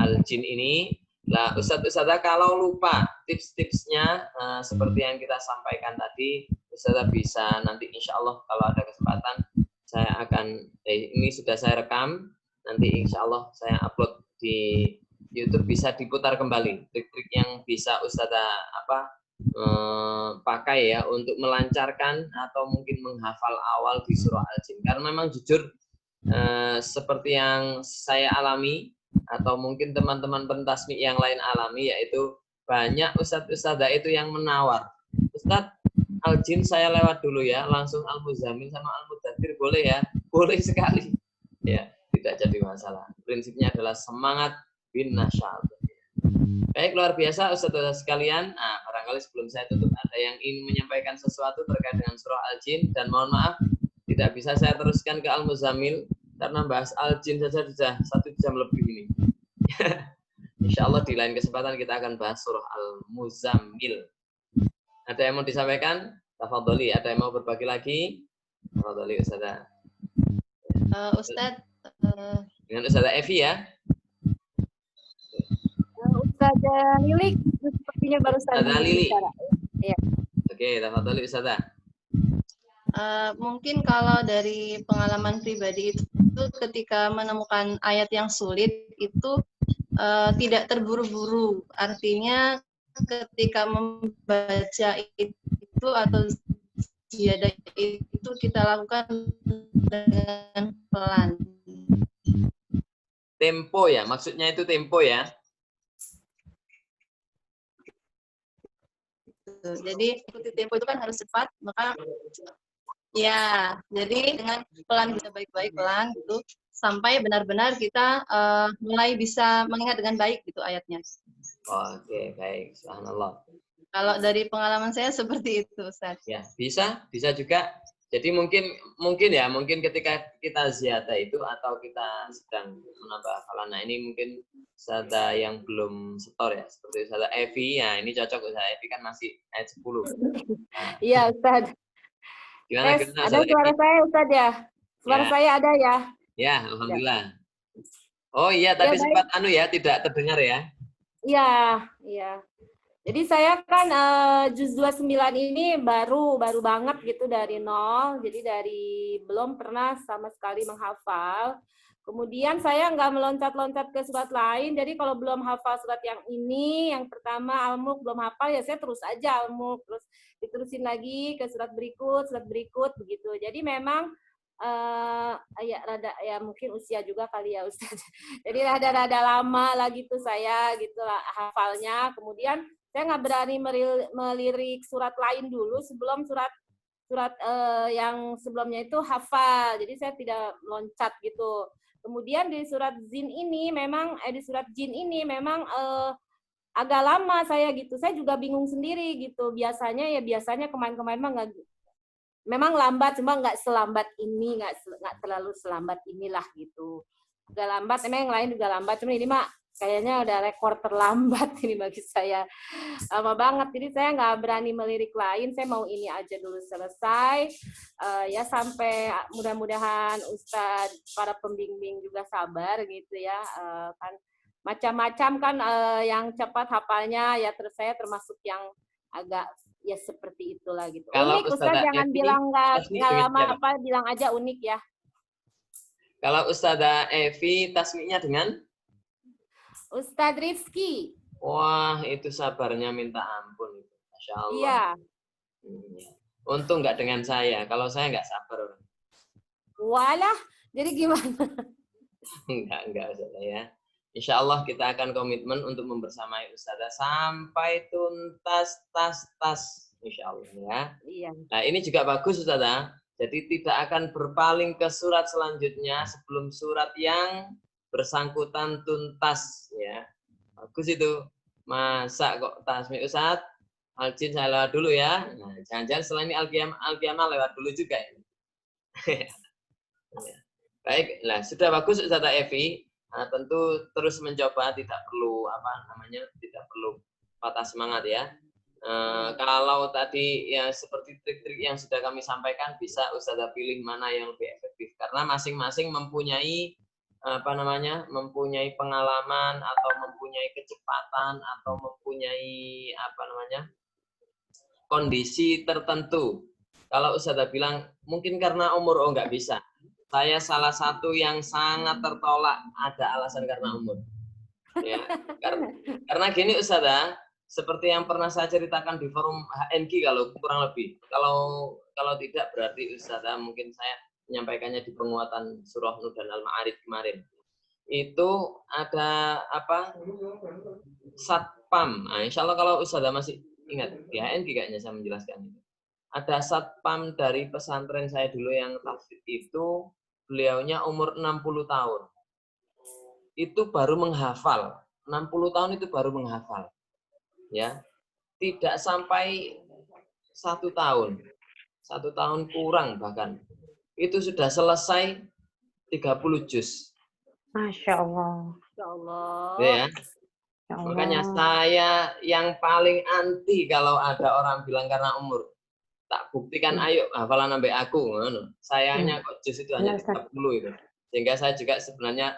Al-Jin ini. Nah, Ustazah kalau lupa tips-tipsnya seperti yang kita sampaikan tadi, Ustazah bisa nanti insya Allah kalau ada kesempatan saya akan ini sudah saya rekam, nanti insya Allah saya upload di YouTube bisa diputar kembali trik-trik yang bisa Ustazah pakai ya untuk melancarkan atau mungkin menghafal awal di surah Al-Jin. Karena memang jujur seperti yang saya alami atau mungkin teman-teman pentasmi yang lain alami, yaitu banyak ustadz-ustadzah itu yang menawar, Ustadz Al-Jin saya lewat dulu ya, langsung Al-Muzammil sama Al-Mudaththir boleh ya? Boleh sekali ya, tidak jadi masalah. Prinsipnya adalah semangat bin nasyat. Baik, luar biasa ustadz sekalian. Nah, barangkali sebelum saya tutup ada yang ingin menyampaikan sesuatu terkait dengan surah Al-Jin, dan mohon maaf tidak bisa saya teruskan ke Al-Muzammil karena bahas Al-Jin saja sudah 1 jam lebih ini. Insya Allah di lain kesempatan kita akan bahas surah Al-Muzammil. Ada yang mau disampaikan? Tafadholi. Ada yang mau berbagi lagi? Tafadholi Ustazah. Ustadz. Dengan Ustazah Evi ya. Ustazah Lilik sepertinya barusan bicara. Ya. Oke, tafadholi Ustazah. Mungkin kalau dari pengalaman pribadi itu ketika menemukan ayat yang sulit itu tidak terburu-buru. Artinya ketika membaca itu atau ziyadah itu kita lakukan dengan pelan. Tempo ya, maksudnya itu tempo ya. Jadi ikuti tempo itu kan harus cepat, maka ya, jadi dengan pelan bisa baik-baik pelan gitu sampai benar-benar kita mulai bisa mengingat dengan baik gitu ayatnya. Oke, baik. Subhanallah. Kalau dari pengalaman saya seperti itu, Ustaz. Ya, bisa juga. Jadi mungkin ketika kita ziyadah itu atau kita sedang menambah hafalan. Nah, ini mungkin Ustazah yang belum setor ya, seperti Ustazah Evi. Ya, ini cocok Ustazah Evi kan masih ayat 10. Iya, Ustaz. Gimana, ada suara saya, Ustaz ya? Suara saya ada ya? Ya, alhamdulillah. Oh iya, tadi ya, sempat tidak terdengar ya? Iya. Jadi saya kan juz 29 ini baru banget gitu dari nol. Jadi dari belum pernah sama sekali menghafal. Kemudian saya nggak meloncat-loncat ke surat lain. Jadi kalau belum hafal surat yang ini, yang pertama Al-Mulk belum hafal, ya saya terus aja Al-Mulk, terus diterusin lagi ke surat berikut begitu. Jadi memang ya mungkin usia juga kali ya Ustaz. Jadi rada lama lah gitu saya gitu lah hafalnya. Kemudian saya nggak berani melirik surat lain dulu sebelum surat yang sebelumnya itu hafal. Jadi saya tidak loncat gitu. Kemudian di surat Jin ini memang agak lama saya gitu. Saya juga bingung sendiri gitu. Biasanya kemarin-kemarin mah nggak, memang lambat, cuma nggak selambat ini, nggak terlalu selambat inilah gitu. Agak lambat, memang yang lain juga lambat. Cuma ini mah kayaknya udah rekor terlambat ini bagi saya. Lama banget. Jadi saya nggak berani melirik lain. Saya mau ini aja dulu selesai. Ya sampai mudah-mudahan Ustadz, para pembimbing juga sabar gitu ya. Kan macam-macam kan yang cepat hafalnya ya, saya termasuk yang agak ya seperti itulah gitu. Kalau unik Ustadz, jangan bilang nggak lama apa, bilang aja unik ya. Kalau Ustazah Evi tasmiknya dengan Ustadz Rifki. Wah, itu sabarnya minta ampun. Masya Allah. Iya. Untung nggak dengan saya. Kalau saya nggak sabar. Walah, jadi gimana? Enggak Ustazah ya. Insya Allah kita akan komitmen untuk membersamai Ustazah sampai tuntas tas. Insya Allah ya. Iya. Nah, ini juga bagus Ustazah. Jadi tidak akan berpaling ke surat selanjutnya sebelum surat yang bersangkutan tuntas ya. Bagus itu. Masa kok tasmi Ustaz Al-Jin saya lewat dulu ya. Nah, jangan-jangan setelah ini Al-Qiyamah lewat dulu juga ya. Baik, nah sudah bagus Ustazah Evi. Nah, tentu terus mencoba, tidak perlu tidak perlu patah semangat ya. Kalau tadi ya seperti trik-trik yang sudah kami sampaikan, bisa Ustazah pilih mana yang lebih efektif karena masing-masing mempunyai mempunyai pengalaman atau mempunyai kecepatan atau mempunyai kondisi tertentu. Kalau Ustazah bilang mungkin karena umur, nggak bisa. Saya salah satu yang sangat tertolak, ada alasan karena umur. Ya, karena gini Ustazah, seperti yang pernah saya ceritakan di forum HNG kalau kurang lebih. Kalau tidak berarti Ustazah mungkin saya menyampaikannya di penguatan surah Nur dan Al-Ma'arij kemarin. Itu ada apa? Satpam. Nah, insya Allah kalau Ustazah masih ingat, di HNG kayaknya saya menjelaskan itu. Ada satpam dari pesantren saya dulu yang tahfidz itu, beliaunya umur 60 tahun. Itu baru menghafal. 60 tahun itu baru menghafal. Ya. Tidak sampai 1 tahun. 1 tahun kurang bahkan. Itu sudah selesai 30 juz. Masya Allah. Masya Allah. Ya. Ya Allah. Makanya saya yang paling anti kalau ada orang bilang karena umur. Tak buktikan, ayo hafalan sampai aku. Sayangnya kok juz itu hanya 30 itu. Sehingga saya juga sebenarnya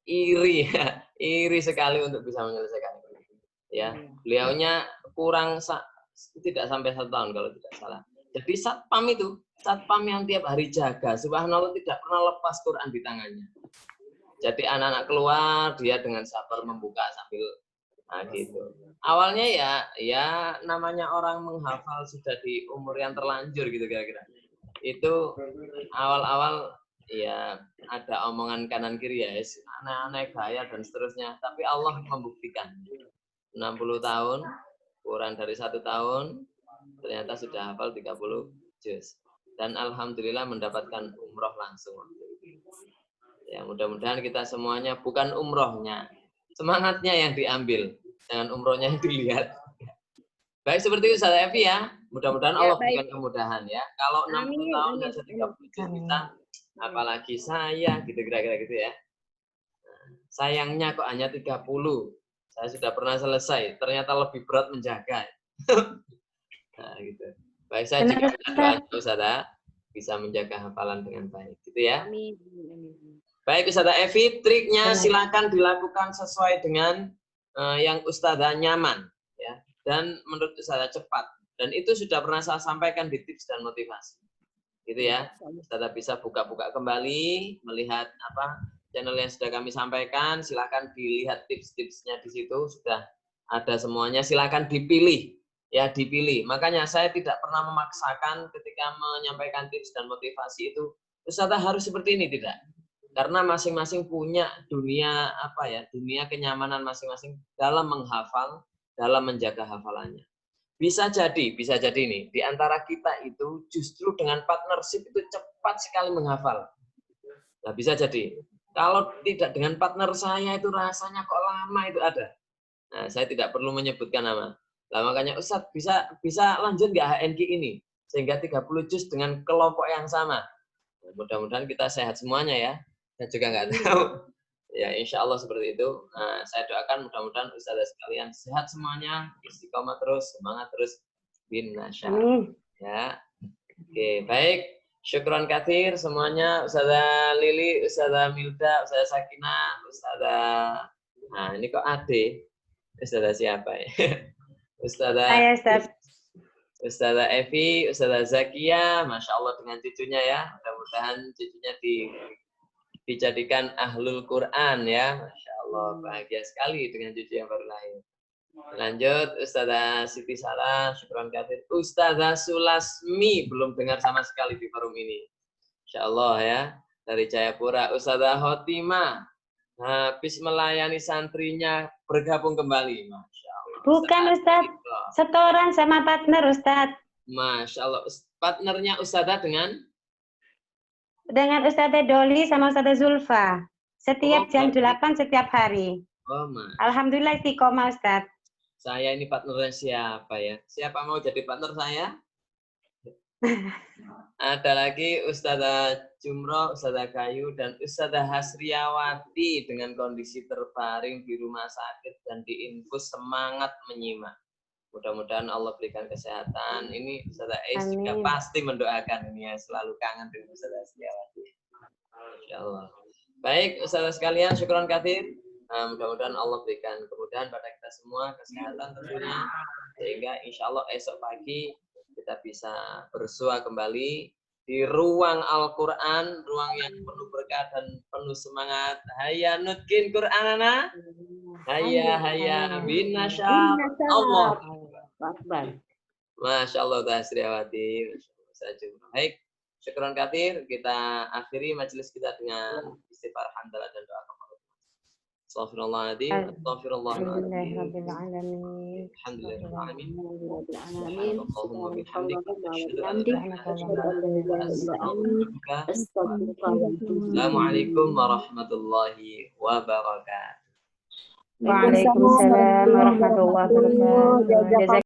iri sekali untuk bisa menyelesaikan itu. Ya, beliaunya kurang tidak sampai 1 tahun kalau tidak salah. Jadi satpam yang tiap hari jaga, subhanallah tidak pernah lepas Quran di tangannya. Jadi anak-anak keluar, dia dengan sabar membuka sambil gitu. Awalnya ya namanya orang menghafal sudah di umur yang terlanjur gitu kira-kira. Itu awal-awal ya ada omongan kanan kiri ya, aneh-aneh gaya dan seterusnya. Tapi Allah membuktikan 60 tahun kurang dari 1 tahun ternyata sudah hafal 30 juz. Dan alhamdulillah mendapatkan umroh langsung. Ya mudah-mudahan kita semuanya bukan umrohnya, semangatnya yang diambil, jangan umrohnya yang dilihat. Baik seperti itu Ustaz Evi ya. Mudah-mudahan Allah berikan kemudahan ya. Kalau 60 tahun dan 30 juz bisa, apalagi saya gitu kira-kira gitu ya. Sayangnya kok hanya 30. Saya sudah pernah selesai, ternyata lebih berat menjaga. Nah, gitu. Baik, saya juga doa Ustazah bisa menjaga hafalan dengan baik, gitu ya. Amin. Baik, Ustazah Evi, triknya silakan dilakukan sesuai dengan yang Ustazah nyaman, ya. Dan menurut Ustazah cepat. Dan itu sudah pernah saya sampaikan di tips dan motivasi, gitu ya. Ustazah bisa buka-buka kembali, melihat apa channel yang sudah kami sampaikan. Silakan dilihat tips-tipsnya di situ sudah ada semuanya. Silakan dipilih. Ya dipilih. Makanya saya tidak pernah memaksakan ketika menyampaikan tips dan motivasi itu Ustazah harus seperti ini, tidak. Karena masing-masing punya dunia dunia kenyamanan masing-masing dalam menghafal, dalam menjaga hafalannya. Bisa jadi nih di antara kita itu justru dengan partnership itu cepat sekali menghafal. Nah, bisa jadi. Kalau tidak dengan partner saya itu rasanya kok lama itu ada. Nah, saya tidak perlu menyebutkan nama. Nah, makanya Ustadz bisa lanjut nggak HNG ini sehingga 30 juz dengan kelompok yang sama. Mudah-mudahan kita sehat semuanya ya. Saya juga nggak tahu. Ya insya Allah seperti itu. Saya doakan mudah-mudahan Ustazah sekalian sehat semuanya, istiqomah terus, semangat terus. Bin nasya'Allah. Ya. Oke, baik. Syukron katsir semuanya, Ustazah Lili, Ustazah Milda, Ustazah Sakinah, Ustazah. Nah ini kok Ade? Ustazah siapa ya? Ustazah Evi, Ustazah Zakia, Masya Allah dengan cucunya ya. Mudah-mudahan cucunya dijadikan ahlul Quran ya. Masya Allah, bahagia sekali dengan cucu yang baru lahir. Lanjut, Ustazah Siti Sarah, syukran katsir. Ustazah Sulasmi, belum dengar sama sekali di forum ini. Masya Allah ya, dari Jayapura. Ustazah Hotima, habis melayani santrinya, bergabung kembali. Masya Allah. Bukan Ustaz, setoran sama partner Ustaz. Masya Allah. Partnernya Ustazah dengan Ustazah Doli sama Ustazah Zulfa. Setiap jam 8 setiap hari. Oh, Mas. Alhamdulillah istiqomah Ustaz. Saya ini partnernya siapa ya? Siapa mau jadi partner saya? Ada lagi Ustazah Jumroh, Ustazah Kayu, dan Ustazah Hasriawati dengan kondisi terbaring di rumah sakit dan diinfus semangat menyimak. Mudah-mudahan Allah berikan kesehatan. Ini Ustazah Ais juga pasti mendoakan ini ya, selalu kangen dengan Ustazah Hasriawati. Insyaallah. Baik, Ustazah sekalian, syukron katsir. Mudah-mudahan Allah berikan kemudahan pada kita semua, kesehatan tentunya, sehingga insya Allah esok pagi kita bisa bersua kembali di ruang Al-Quran, ruang yang penuh berkah dan penuh semangat. Hayya nutkin Qur'anana. Hayya bina syar. Allah. Akbar. Masya Allah Teh Sriawati. Saja. Baik. Syukran katsir. Kita akhiri majelis kita dengan istighfar, hamdalah dan doa kafarat. Astaghfirullahaladzim. Astaghfirullahaladzim. Alhamdulillahirrahmanirrahim. Alhamdulillahirrahmanirrahim. Allahumma bihamdika asyhadu an la bihamdika Assalamualaikum warahmatullahi wabarakatuh. Waalaikumsalam warahmatullahi wabarakatuh.